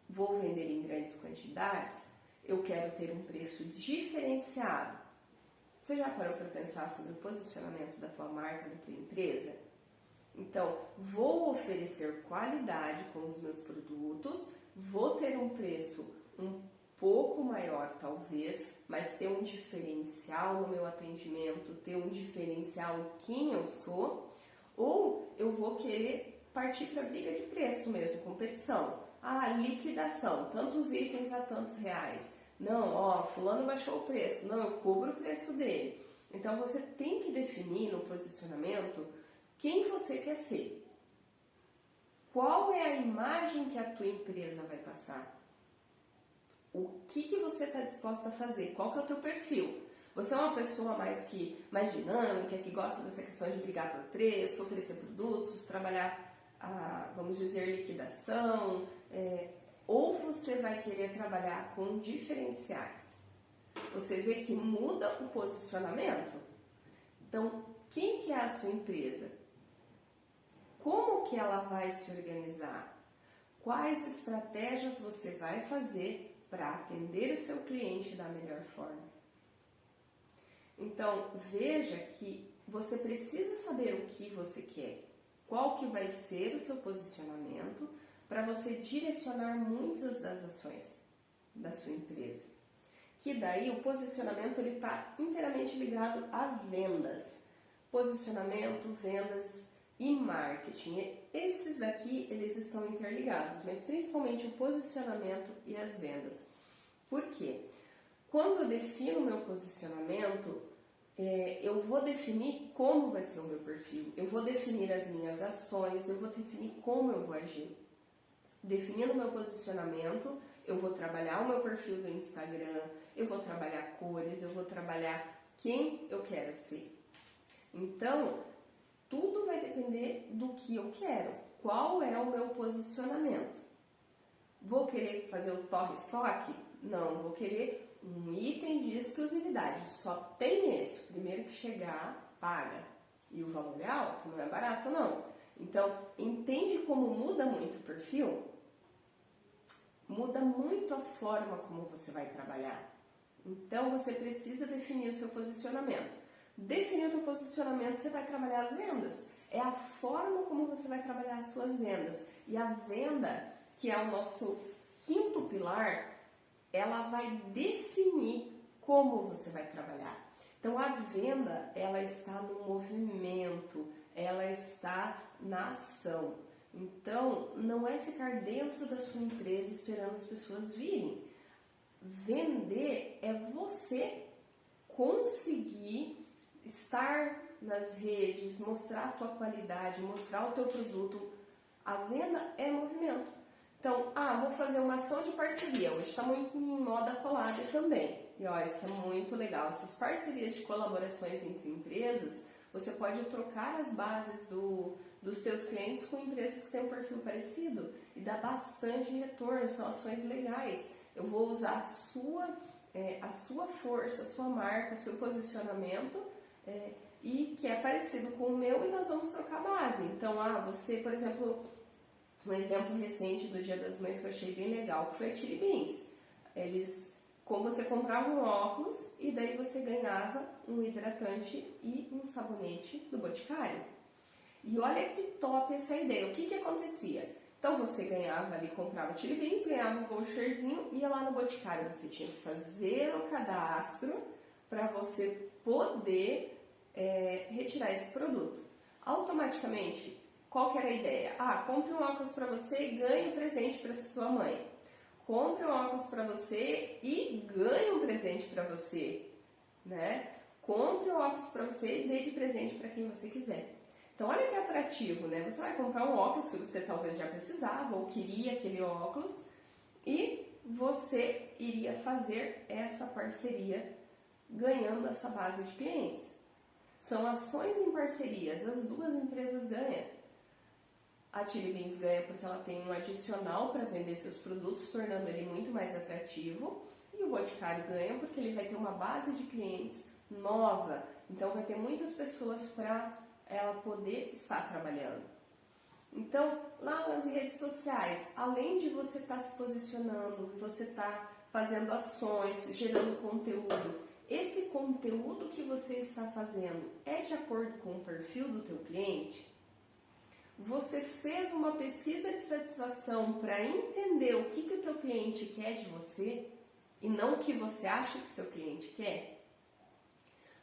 Vou vender em grandes quantidades? Eu quero ter um preço diferenciado? Você já parou para pensar sobre o posicionamento da tua marca, da tua empresa? Então, vou oferecer qualidade com os meus produtos, vou ter um preço um pouco maior talvez, mas ter um diferencial no meu atendimento, ter um diferencial em quem eu sou, ou eu vou querer partir para briga de preço mesmo, competição. Liquidação, tantos itens a tantos reais. Não, fulano baixou o preço, não, eu cubro o preço dele. Então você tem que definir no posicionamento quem você quer ser. Qual é a imagem que a tua empresa vai passar? O que você está disposta a fazer? Qual que é o teu perfil? Você é uma pessoa mais dinâmica, que gosta dessa questão de brigar por preço, oferecer produtos, trabalhar, vamos dizer, liquidação, ou você vai querer trabalhar com diferenciais? Você vê que muda o posicionamento? Então, quem que é a sua empresa? Como que ela vai se organizar? Quais estratégias você vai fazer para atender o seu cliente da melhor forma? Então, veja que você precisa saber o que você quer, qual que vai ser o seu posicionamento para você direcionar muitas das ações da sua empresa. Que daí o posicionamento ele está inteiramente ligado a vendas. Posicionamento, vendas e marketing. Esses daqui, eles estão interligados, mas principalmente o posicionamento e as vendas. Por quê? Quando eu defino o meu posicionamento, eu vou definir como vai ser o meu perfil, eu vou definir as minhas ações, eu vou definir como eu vou agir. Definindo o meu posicionamento, eu vou trabalhar o meu perfil do Instagram, eu vou trabalhar cores, eu vou trabalhar quem eu quero ser. Então, tudo vai depender do que eu quero. Qual é o meu posicionamento? Vou querer fazer o torre estoque? Não, vou querer um item de exclusividade. Só tem esse. O primeiro que chegar, paga. E o valor é alto, não é barato não. Então, entende como muda muito o perfil? Muda muito a forma como você vai trabalhar. Então, você precisa definir o seu posicionamento. Definindo o posicionamento, você vai trabalhar as vendas. É a forma como você vai trabalhar as suas vendas. E a venda, que é o nosso quinto pilar, ela vai definir como você vai trabalhar. Então, a venda, ela está no movimento, ela está na ação. Então, não é ficar dentro da sua empresa esperando as pessoas virem. Vender é você conseguir estar nas redes, mostrar a tua qualidade, mostrar o teu produto. A venda é movimento. Então, vou fazer uma ação de parceria. Hoje está muito em moda collab também. E isso é muito legal. Essas parcerias de colaborações entre empresas, você pode trocar as bases dos teus clientes com empresas que têm um perfil parecido e dá bastante retorno, são ações legais. Eu vou usar a sua força, a sua marca, o seu posicionamento e que é parecido com o meu e nós vamos trocar base. Então, você, por exemplo, um exemplo recente do Dia das Mães que eu achei bem legal, que foi a Chili Beans. Você comprava um óculos e daí você ganhava um hidratante e um sabonete do Boticário. E olha que top essa ideia. O que acontecia? Então você ganhava ali, comprava Chili Beans, ganhava um voucherzinho, ia lá no Boticário. Você tinha que fazer o cadastro, para você poder retirar esse produto. Automaticamente, qual que era a ideia? Compre um óculos para você e ganhe um presente para sua mãe. Compre um óculos para você e ganhe um presente para você, né? Compre um óculos para você e dê de presente para quem você quiser. Então, olha que atrativo, né? Você vai comprar um óculos que você talvez já precisava ou queria aquele óculos e você iria fazer essa parceria ganhando essa base de clientes. São ações em parcerias, as duas empresas ganham. A Chili Beans ganha porque ela tem um adicional para vender seus produtos, tornando ele muito mais atrativo. E o Boticário ganha porque ele vai ter uma base de clientes nova. Então vai ter muitas pessoas para ela poder estar trabalhando. Então, lá nas redes sociais, além de você estar se posicionando, você estar fazendo ações, gerando conteúdo, esse conteúdo que você está fazendo é de acordo com o perfil do teu cliente? Você fez uma pesquisa de satisfação para entender o que o teu cliente quer de você e não o que você acha que seu cliente quer?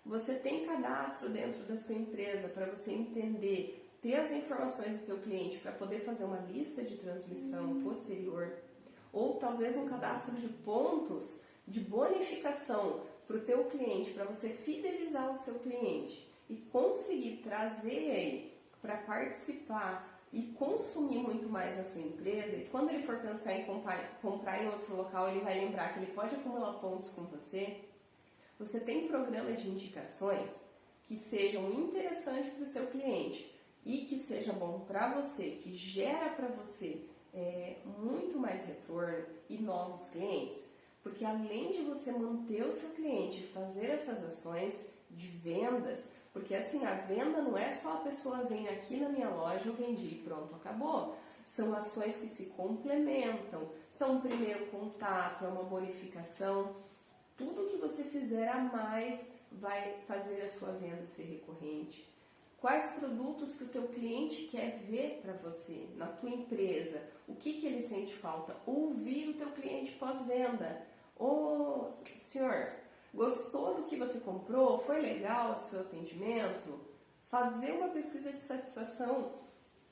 Você tem cadastro dentro da sua empresa para você entender, ter as informações do teu cliente para poder fazer uma lista de transmissão posterior? Ou talvez um cadastro de pontos de bonificação para o teu cliente, para você fidelizar o seu cliente e conseguir trazer ele para participar e consumir muito mais na sua empresa, e quando ele for pensar em comprar em outro local, ele vai lembrar que ele pode acumular pontos com você. Você tem programa de indicações que sejam interessantes para o seu cliente e que seja bom para você, que gera para você muito mais retorno e novos clientes, porque além de você manter o seu cliente e fazer essas ações de vendas, porque assim, a venda não é só a pessoa vem aqui na minha loja, eu vendi e pronto, acabou. São ações que se complementam, são um primeiro contato, é uma bonificação. Tudo que você fizer a mais vai fazer a sua venda ser recorrente. Quais produtos que o teu cliente quer ver para você, na tua empresa? O que ele sente falta? Ouvir o teu cliente pós-venda. Ô, senhor, gostou do que você comprou? Foi legal o seu atendimento? Fazer uma pesquisa de satisfação,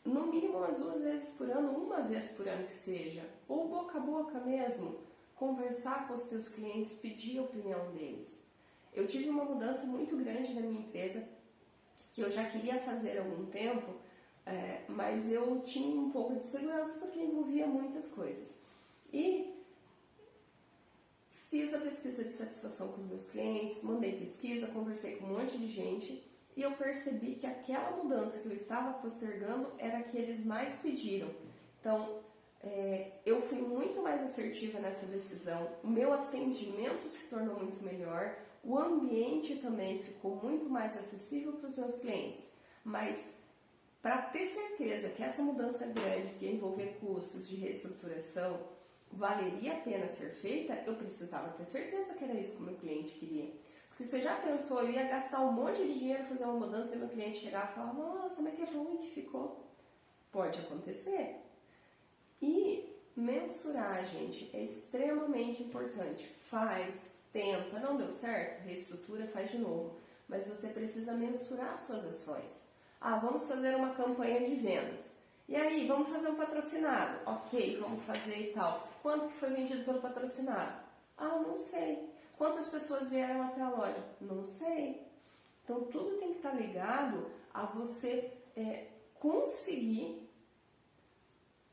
no mínimo umas 2 vezes por ano, 1 vez por ano que seja. Ou boca a boca mesmo. Conversar com os teus clientes, pedir a opinião deles. Eu tive uma mudança muito grande na minha empresa, que eu já queria fazer há algum tempo, mas eu tinha um pouco de segurança porque envolvia muitas coisas. E fiz a pesquisa de satisfação com os meus clientes, mandei pesquisa, conversei com um monte de gente e eu percebi que aquela mudança que eu estava postergando era a que eles mais pediram. Então, eu fui muito mais assertiva nessa decisão, o meu atendimento se tornou muito melhor, o ambiente também ficou muito mais acessível para os meus clientes. Mas para ter certeza que essa mudança grande, que ia envolver custos de reestruturação, valeria a pena ser feita, eu precisava ter certeza que era isso que o meu cliente queria. Porque você já pensou, eu ia gastar um monte de dinheiro fazer uma mudança e meu cliente chegar e falar, nossa, mas que ruim que ficou. Pode acontecer. E mensurar, gente, é extremamente importante. Faz, tenta, não deu certo, reestrutura, faz de novo. Mas você precisa mensurar suas ações. Vamos fazer uma campanha de vendas. E aí, vamos fazer um patrocinado? Ok, vamos fazer e tal. Quanto que foi vendido pelo patrocinado? Não sei. Quantas pessoas vieram até a loja? Não sei. Então, tudo tem que estar ligado a você conseguir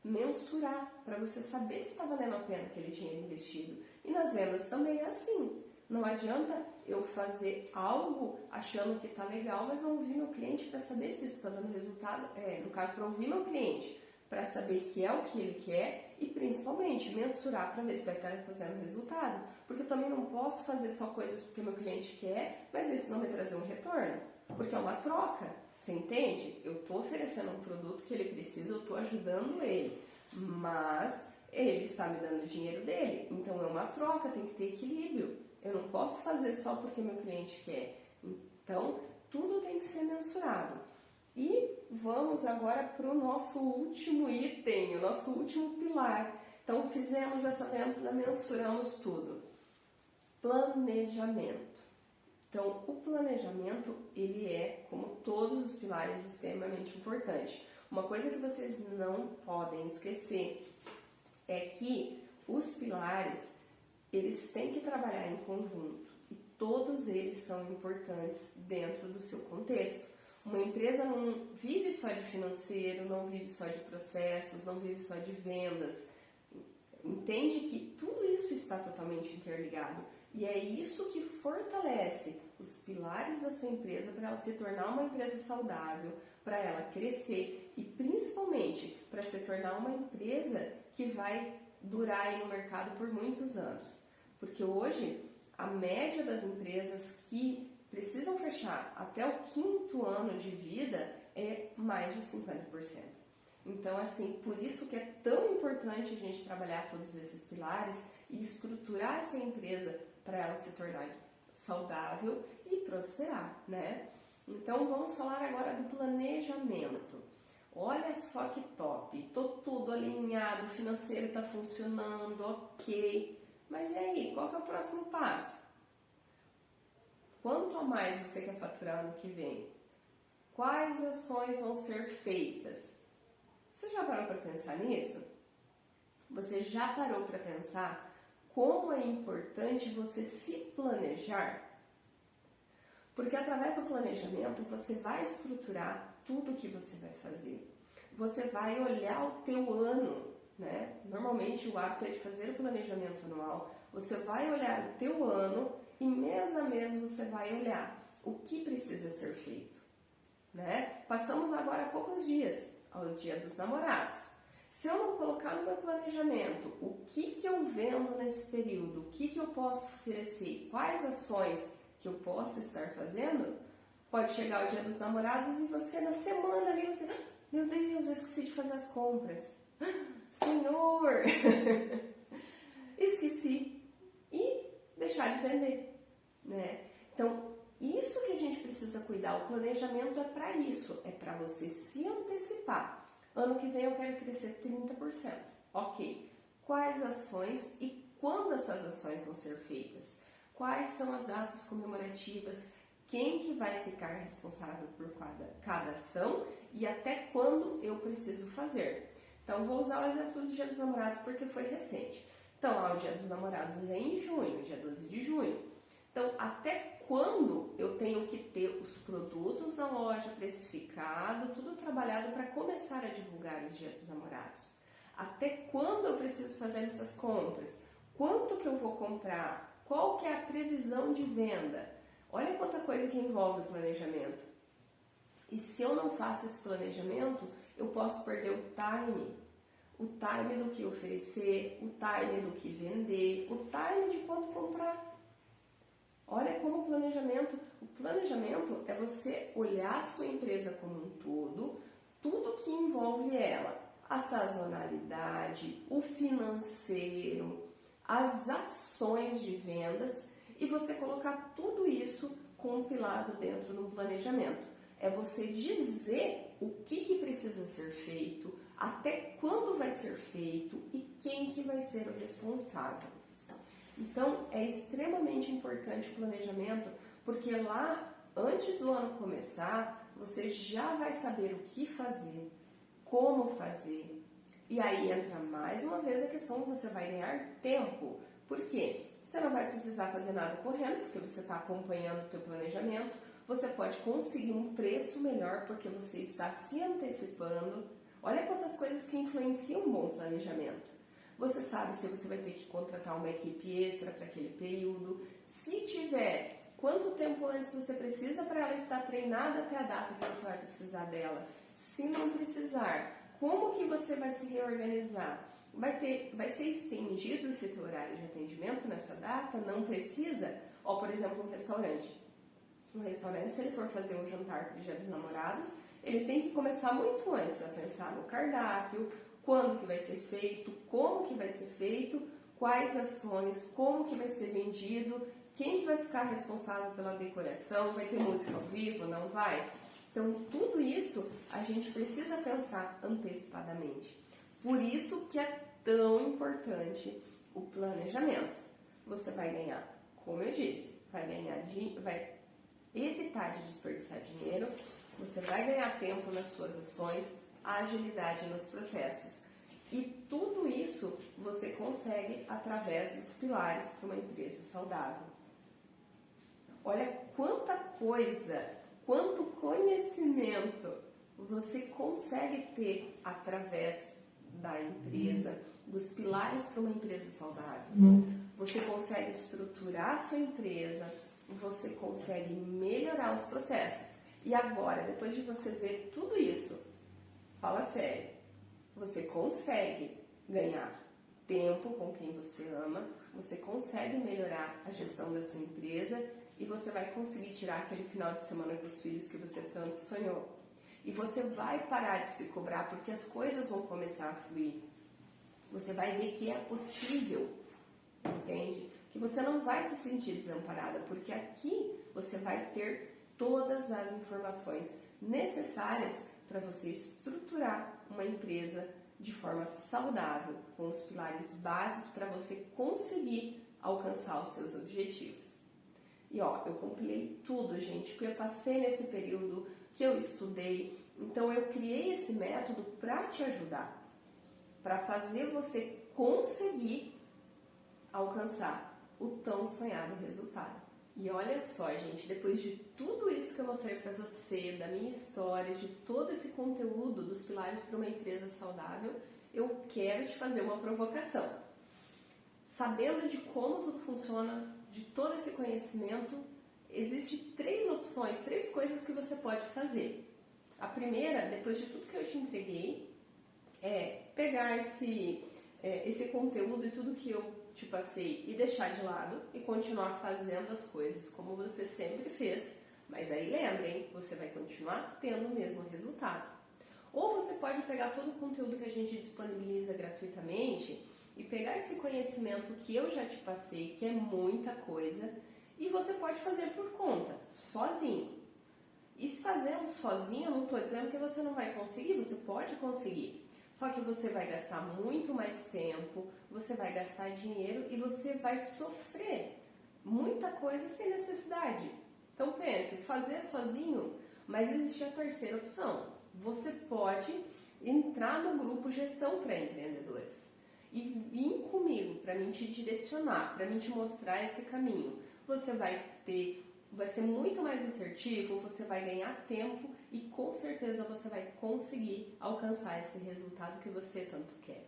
mensurar, para você saber se está valendo a pena aquele dinheiro investido. E nas vendas também é assim. Não adianta eu fazer algo achando que está legal, mas não ouvir meu cliente para saber se isso está dando resultado. No caso, para ouvir meu cliente, para saber que é o que ele quer e principalmente mensurar para ver se vai estar fazendo resultado. Porque eu também não posso fazer só coisas porque meu cliente quer, mas isso não me trazer um retorno. Porque é uma troca. Você entende? Eu estou oferecendo um produto que ele precisa, eu estou ajudando ele, mas ele está me dando o dinheiro dele. Então é uma troca, tem que ter equilíbrio. Eu não posso fazer só porque meu cliente quer. Então tudo tem que ser mensurado. E vamos agora para o nosso último item, o nosso último pilar. Então fizemos essa venda, mensuramos tudo. Planejamento. Então, o planejamento, ele é, como todos os pilares, extremamente importante. Uma coisa que vocês não podem esquecer é que os pilares, eles têm que trabalhar em conjunto e todos eles são importantes dentro do seu contexto. Uma empresa não vive só de financeiro, não vive só de processos, não vive só de vendas. Entende que tudo isso está totalmente interligado e é isso que fortalece os pilares da sua empresa para ela se tornar uma empresa saudável, para ela crescer e principalmente para se tornar uma empresa que vai durar aí no mercado por muitos anos. Porque hoje a média das empresas que precisam fechar até o 5º ano de vida é mais de 50%. Então, assim, por isso que é tão importante a gente trabalhar todos esses pilares e estruturar essa empresa para ela se tornar saudável e prosperar, né? Então, vamos falar agora do planejamento. Olha só que top, tô tudo alinhado, o financeiro está funcionando, ok. Mas e aí, qual que é o próximo passo? Quanto a mais você quer faturar ano que vem? Quais ações vão ser feitas? Você já parou para pensar nisso? Você já parou para pensar como é importante você se planejar? Porque através do planejamento você vai estruturar tudo o que você vai fazer. Você vai olhar o teu ano, né? Normalmente o hábito é de fazer o planejamento anual. Você vai olhar o teu ano e mês a mês você vai olhar o que precisa ser feito, né? Passamos agora há poucos dias ao Dia dos Namorados. Se eu não colocar no meu planejamento o que eu vendo nesse período, o que eu posso oferecer, quais ações que eu posso estar fazendo, pode chegar o Dia dos Namorados e você na semana ali, você, meu Deus, eu esqueci de fazer as compras. Senhor, esqueci e deixar de vender, né? Então, isso que a gente precisa cuidar, o planejamento é para isso, é para você se antecipar. Ano que vem eu quero crescer 30%. Ok, quais ações e quando essas ações vão ser feitas? Quais são as datas comemorativas? Quem que vai ficar responsável por cada ação e até quando eu preciso fazer? Então, vou usar o exemplo do Dia dos Namorados porque foi recente. Então, o Dia dos Namorados é em junho, dia 12 de junho. Então, até quando eu tenho que ter os produtos na loja precificado, tudo trabalhado para começar a divulgar os Dias dos Namorados? Até quando eu preciso fazer essas compras? Quanto que eu vou comprar? Qual que é a previsão de venda? Olha quanta coisa que envolve o planejamento. E se eu não faço esse planejamento, eu posso perder o time do que oferecer, o time do que vender, o time de quanto comprar. Olha como o planejamento é você olhar a sua empresa como um todo, tudo que envolve ela, a sazonalidade, o financeiro, as ações de vendas e você colocar tudo isso compilado dentro do planejamento. É você dizer o que precisa ser feito, até quando vai ser feito e quem que vai ser o responsável. Então, é extremamente importante o planejamento, porque lá, antes do ano começar, você já vai saber o que fazer, como fazer. E aí entra mais uma vez a questão que você vai ganhar tempo. Por quê? Você não vai precisar fazer nada correndo, porque você está acompanhando o teu planejamento. Você pode conseguir um preço melhor, porque você está se antecipando. Olha quantas coisas que influenciam um bom planejamento. Você sabe se você vai ter que contratar uma equipe extra para aquele período. Se tiver, quanto tempo antes você precisa para ela estar treinada até a data que você vai precisar dela? Se não precisar, como que você vai se reorganizar? Vai ser estendido esse teu horário de atendimento nessa data? Não precisa? Ó, por exemplo, um restaurante. Um restaurante, se ele for fazer um jantar para o Dia dos Namorados, ele tem que começar muito antes para pensar no cardápio, quando que vai ser feito, como que vai ser feito, quais ações, como que vai ser vendido, quem que vai ficar responsável pela decoração, vai ter música ao vivo, não vai? Então, tudo isso a gente precisa pensar antecipadamente. Por isso que é tão importante o planejamento. Você vai ganhar, como eu disse, vai evitar de desperdiçar dinheiro, você vai ganhar tempo nas suas ações, agilidade nos processos. E tudo isso você consegue através dos pilares para uma empresa saudável. Olha quanta coisa, quanto conhecimento você consegue ter através da empresa, dos pilares para uma empresa saudável. Você consegue estruturar a sua empresa, você consegue melhorar os processos. E agora, depois de você ver tudo isso, fala sério, você consegue ganhar tempo com quem você ama, você consegue melhorar a gestão da sua empresa e você vai conseguir tirar aquele final de semana com os filhos que você tanto sonhou. E você vai parar de se cobrar porque as coisas vão começar a fluir. Você vai ver que é possível, entende? Que você não vai se sentir desamparada, porque aqui você vai ter todas as informações necessárias para você estruturar uma empresa de forma saudável, com os pilares básicos para você conseguir alcançar os seus objetivos. E ó, eu compilei tudo, gente, que eu passei nesse período, que eu estudei. Então eu criei esse método para te ajudar, para fazer você conseguir alcançar o tão sonhado resultado. E olha só, gente, depois de tudo isso que eu mostrei para você, da minha história, de todo esse conteúdo dos pilares para uma empresa saudável, eu quero te fazer uma provocação. Sabendo de como tudo funciona, de todo esse conhecimento, existem 3 opções, 3 coisas que você pode fazer. A primeira, depois de tudo que eu te entreguei, é pegar esse conteúdo e tudo que eu te passei e deixar de lado e continuar fazendo as coisas como você sempre fez. Mas aí lembrem, você vai continuar tendo o mesmo resultado. Ou você pode pegar todo o conteúdo que a gente disponibiliza gratuitamente e pegar esse conhecimento que eu já te passei, que é muita coisa, e você pode fazer por conta, sozinho. E se fazendo sozinho, eu não estou dizendo que você não vai conseguir, você pode conseguir. Só que você vai gastar muito mais tempo, você vai gastar dinheiro e você vai sofrer muita coisa sem necessidade. Então pense, fazer sozinho, mas existe a terceira opção. Você pode entrar no grupo Gestão para Empreendedores e vir comigo para mim te direcionar, para mim te mostrar esse caminho. Você vai ser muito mais assertivo, você vai ganhar tempo e com certeza você vai conseguir alcançar esse resultado que você tanto quer.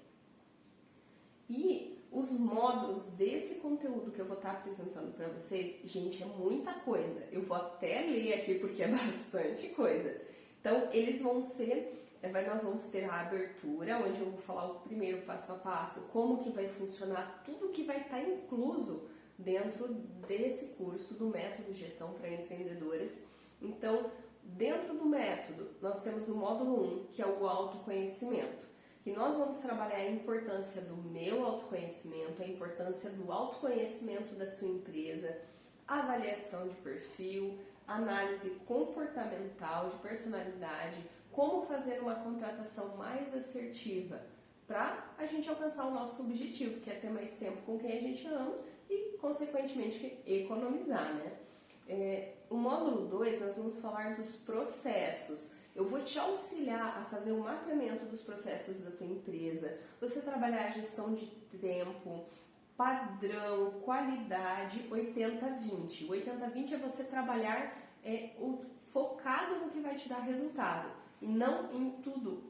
E os módulos desse conteúdo que eu vou estar apresentando para vocês, gente, é muita coisa. Eu vou até ler aqui porque é bastante coisa. Então, eles vão ser, nós vamos ter a abertura, onde eu vou falar o primeiro passo a passo, como que vai funcionar, tudo que vai estar incluso dentro desse curso do Método Gestão para Empreendedoras. Então, dentro do método, nós temos o módulo 1, que é o autoconhecimento. E nós vamos trabalhar a importância do meu autoconhecimento, a importância do autoconhecimento da sua empresa, avaliação de perfil, análise comportamental, de personalidade, como fazer uma contratação mais assertiva para a gente alcançar o nosso objetivo, que é ter mais tempo com quem a gente ama e, consequentemente, economizar, né? O módulo 2, nós vamos falar dos processos. Eu vou te auxiliar a fazer um mapeamento dos processos da tua empresa, você trabalhar a gestão de tempo, padrão, qualidade, 80-20. O 80-20 é você trabalhar focado no que vai te dar resultado e não em tudo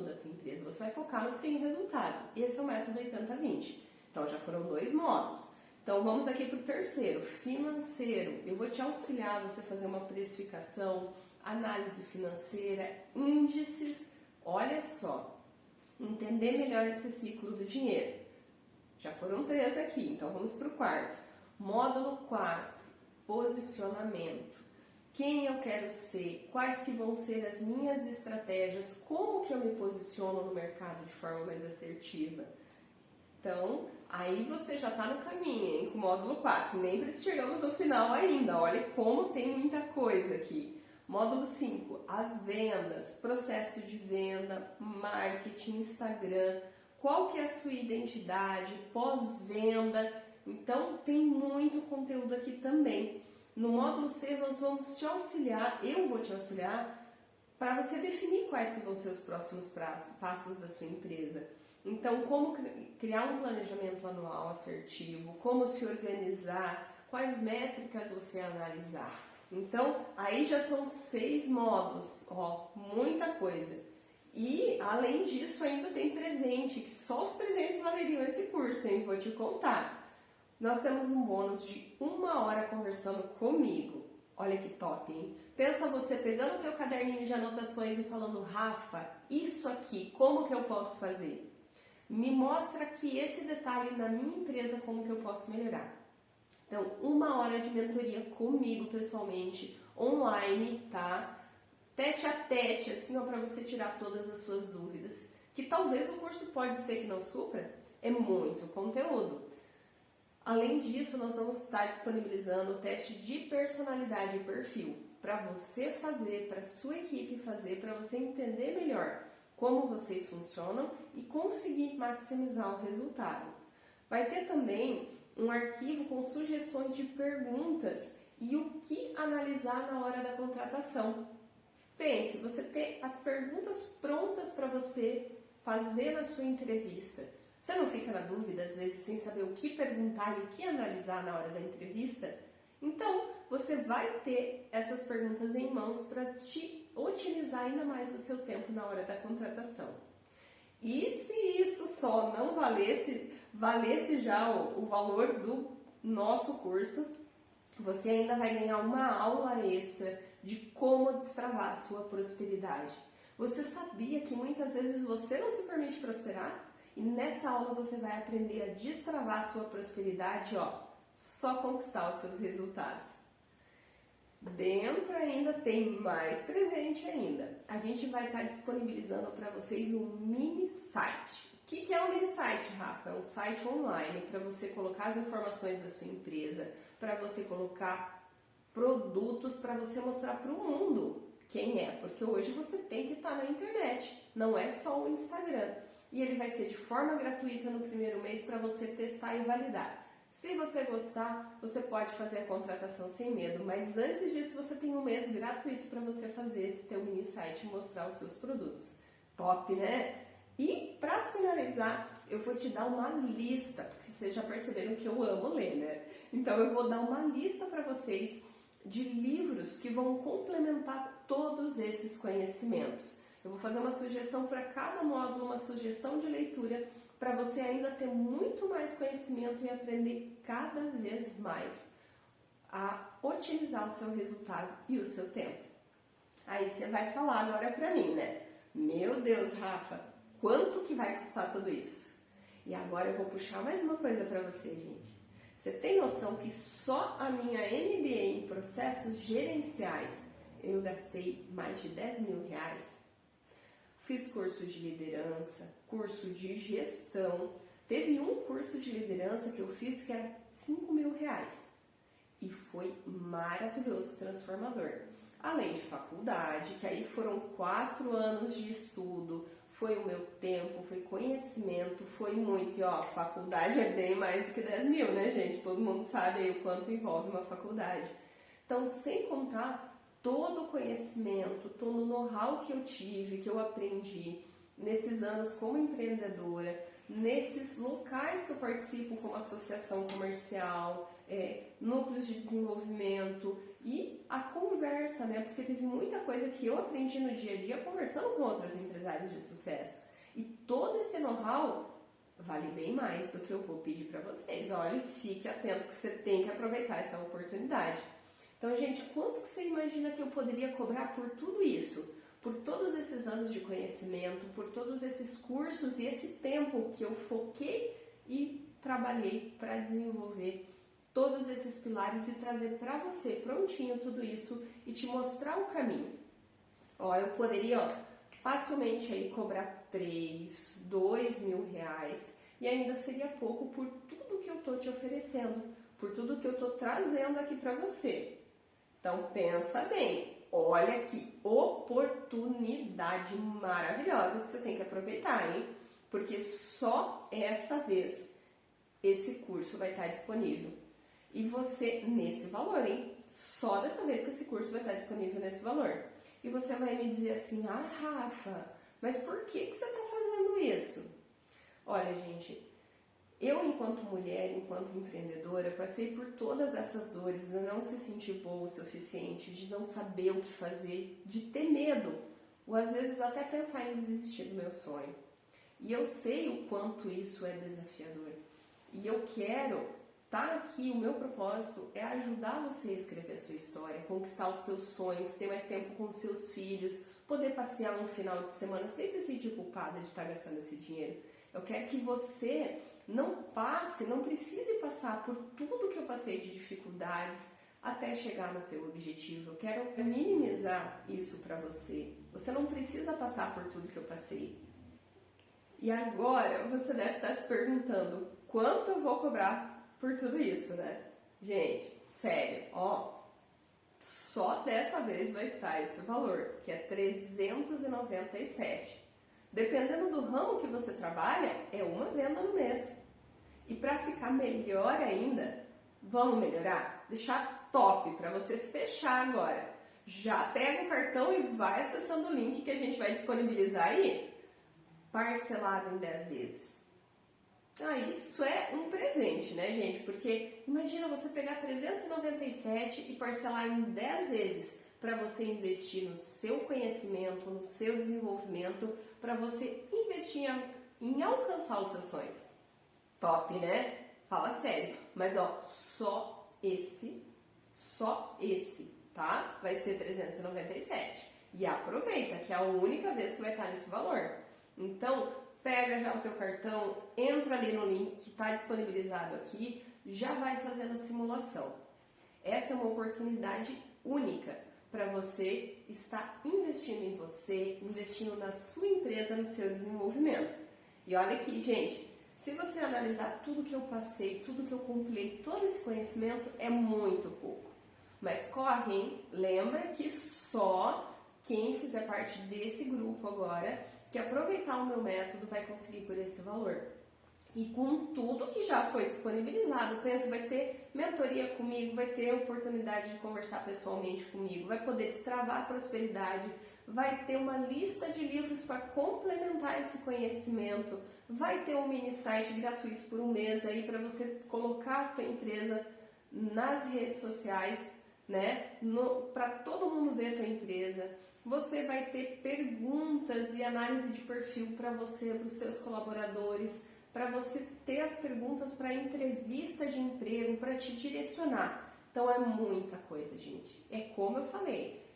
da tua empresa. Você vai focar no que tem resultado. Esse é o método 80-20. Então já foram 2 módulos. Então vamos aqui para o terceiro, financeiro. Eu vou te auxiliar a você fazer uma precificação, análise financeira, índices. Olha só, entender melhor esse ciclo do dinheiro. Já foram 3 aqui, então vamos para o quarto. Módulo 4, posicionamento. Quem eu quero ser, quais que vão ser as minhas estratégias, como que eu me posiciono no mercado de forma mais assertiva. Então, aí você já está no caminho, hein, com o módulo 4. Nem chegamos no final ainda, olha como tem muita coisa aqui. Módulo 5, as vendas, processo de venda, marketing, Instagram, qual que é a sua identidade, pós-venda. Então, tem muito conteúdo aqui também. No módulo 6 nós vamos te auxiliar, eu vou te auxiliar para você definir quais que vão ser os próximos passos da sua empresa. Então, como criar um planejamento anual assertivo, como se organizar, quais métricas você analisar. Então, aí já são 6 módulos, ó, muita coisa. E, além disso, ainda tem presente, que só os presentes valeriam esse curso, hein? Vou te contar. Nós temos um bônus de 1 hora conversando comigo. Olha que top, hein? Pensa você pegando o teu caderninho de anotações e falando, Rafa, isso aqui, como que eu posso fazer? Me mostra aqui esse detalhe na minha empresa, como que eu posso melhorar. Então, 1 hora de mentoria comigo pessoalmente, online, tá? Tete a tete, assim, ó, para você tirar todas as suas dúvidas. Que talvez o curso pode ser que não supra, é muito conteúdo. Além disso, nós vamos estar disponibilizando o teste de personalidade e perfil para você fazer, para sua equipe fazer, para você entender melhor como vocês funcionam e conseguir maximizar o resultado. Vai ter também um arquivo com sugestões de perguntas e o que analisar na hora da contratação. Pense, você tem as perguntas prontas para você fazer na sua entrevista. Você não fica na dúvida, às vezes, sem saber o que perguntar e o que analisar na hora da entrevista? Então, você vai ter essas perguntas em mãos para te otimizar ainda mais o seu tempo na hora da contratação. E se isso só não valesse já o valor do nosso curso, você ainda vai ganhar uma aula extra de como destravar a sua prosperidade. Você sabia que muitas vezes você não se permite prosperar? E nessa aula você vai aprender a destravar a sua prosperidade, ó, só conquistar os seus resultados. Dentro ainda tem mais presente ainda. A gente vai estar disponibilizando para vocês um mini site. O que é um mini site, Rafa? É um site online para você colocar as informações da sua empresa, para você colocar produtos, para você mostrar para o mundo quem é. Porque hoje você tem que estar na internet, não é só o Instagram. E ele vai ser de forma gratuita no primeiro mês para você testar e validar. Se você gostar, você pode fazer a contratação sem medo, mas antes disso você tem um mês gratuito para você fazer esse teu mini site e mostrar os seus produtos. Top, né? E para finalizar, eu vou te dar uma lista, porque vocês já perceberam que eu amo ler, né? Então eu vou dar uma lista para vocês de livros que vão complementar todos esses conhecimentos. Eu vou fazer uma sugestão para cada módulo, uma sugestão de leitura, para você ainda ter muito mais conhecimento e aprender cada vez mais a otimizar o seu resultado e o seu tempo. Aí você vai falar agora para mim, né? Meu Deus, Rafa, quanto que vai custar tudo isso? E agora eu vou puxar mais uma coisa para você, gente. Você tem noção que só a minha MBA em processos gerenciais eu gastei mais de R$10.000? Fiz curso de liderança, curso de gestão. Teve um curso de liderança que eu fiz que era R$5.000. E foi maravilhoso, transformador. Além de faculdade, que aí foram 4 anos de estudo, foi o meu tempo, foi conhecimento, foi muito. E ó, faculdade é bem mais do que 10 mil, né, gente? Todo mundo sabe aí o quanto envolve uma faculdade. Então, sem contar todo o conhecimento, todo o know-how que eu tive, que eu aprendi nesses anos como empreendedora, nesses locais que eu participo como associação comercial, núcleos de desenvolvimento e a conversa, né? Porque teve muita coisa que eu aprendi no dia a dia conversando com outros empresários de sucesso. E todo esse know-how vale bem mais do que eu vou pedir para vocês. Olha, fique atento que você tem que aproveitar essa oportunidade. Então, gente, quanto que você imagina que eu poderia cobrar por tudo isso? Por todos esses anos de conhecimento, por todos esses cursos e esse tempo que eu foquei e trabalhei para desenvolver todos esses pilares e trazer para você prontinho tudo isso e te mostrar o caminho. Ó, eu poderia facilmente aí cobrar 3, 2 mil reais e ainda seria pouco por tudo que eu tô te oferecendo, por tudo que eu tô trazendo aqui para você. Então pensa bem, olha que oportunidade maravilhosa que você tem que aproveitar, hein? Porque só essa vez esse curso vai estar disponível. E você, nesse valor, hein? só dessa vez que esse curso vai estar disponível nesse valor. E você vai me dizer assim, ah, Rafa, mas por que você está fazendo isso? Olha, gente, eu enquanto mulher, enquanto empreendedora, passei por todas essas dores de não se sentir boa o suficiente, de não saber o que fazer, de ter medo, ou às vezes até pensar em desistir do meu sonho. E eu sei o quanto isso é desafiador. E eu quero estar aqui, o meu propósito é ajudar você a escrever a sua história, conquistar os teus sonhos, ter mais tempo com os seus filhos, poder passear um final de semana sem se sentir culpada de estar gastando esse dinheiro. Eu quero que você não precise passar por tudo que eu passei de dificuldades até chegar no teu objetivo. Eu quero minimizar isso para você. Você não precisa passar por tudo que eu passei. E agora você deve estar se perguntando quanto eu vou cobrar por tudo isso, né? Gente, sério, só dessa vez vai estar esse valor, que é 397. Dependendo do ramo que você trabalha, é uma venda no mês. E para ficar melhor ainda, vamos melhorar? Deixar top para você fechar agora. Já pega o cartão e vai acessando o link que a gente vai disponibilizar aí. Parcelado em 10 vezes. Isso é um presente, né, gente? Porque imagina você pegar 397 e parcelar em 10 vezes para você investir no seu conhecimento, no seu desenvolvimento, para você investir em alcançar os seus sonhos. Top, né? Fala sério. Mas só esse, tá? Vai ser 397. E aproveita, que é a única vez que vai estar nesse valor. Então, pega já o teu cartão, entra ali no link que está disponibilizado aqui, já vai fazendo a simulação. Essa é uma oportunidade única para você estar investindo em você, investindo na sua empresa, no seu desenvolvimento. E olha aqui, gente, se você analisar tudo que eu passei, tudo que eu compilei, todo esse conhecimento é muito pouco. Mas corre, hein? Lembra que só quem fizer parte desse grupo agora, que aproveitar o meu método, vai conseguir por esse valor. E com tudo que já foi disponibilizado, pensa, vai ter mentoria comigo, vai ter oportunidade de conversar pessoalmente comigo, vai poder destravar a prosperidade, vai ter uma lista de livros para complementar esse conhecimento, vai ter um mini site gratuito por um mês aí para você colocar a tua empresa nas redes sociais, né? Para todo mundo ver a tua empresa. Você vai ter perguntas e análise de perfil para você, para os seus colaboradores, para você ter as perguntas para entrevista de emprego, para te direcionar. Então é muita coisa, gente. É como eu falei,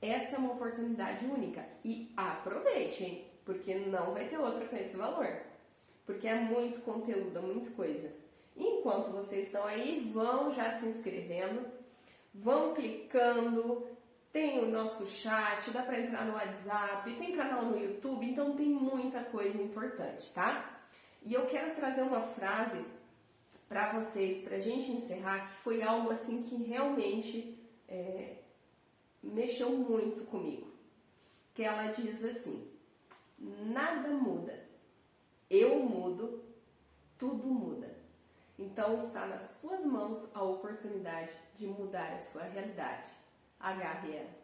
essa é uma oportunidade única. E aproveite, hein? Porque não vai ter outra com esse valor. Porque é muito conteúdo, é muita coisa. Enquanto vocês estão aí, vão já se inscrevendo, vão clicando. Tem o nosso chat, dá para entrar no WhatsApp, tem canal no YouTube, então tem muita coisa importante, tá? E eu quero trazer uma frase para vocês, para a gente encerrar, que foi algo assim que realmente mexeu muito comigo. Que ela diz assim: nada muda, eu mudo, tudo muda. Então está nas tuas mãos a oportunidade de mudar a sua realidade. Agarre ela.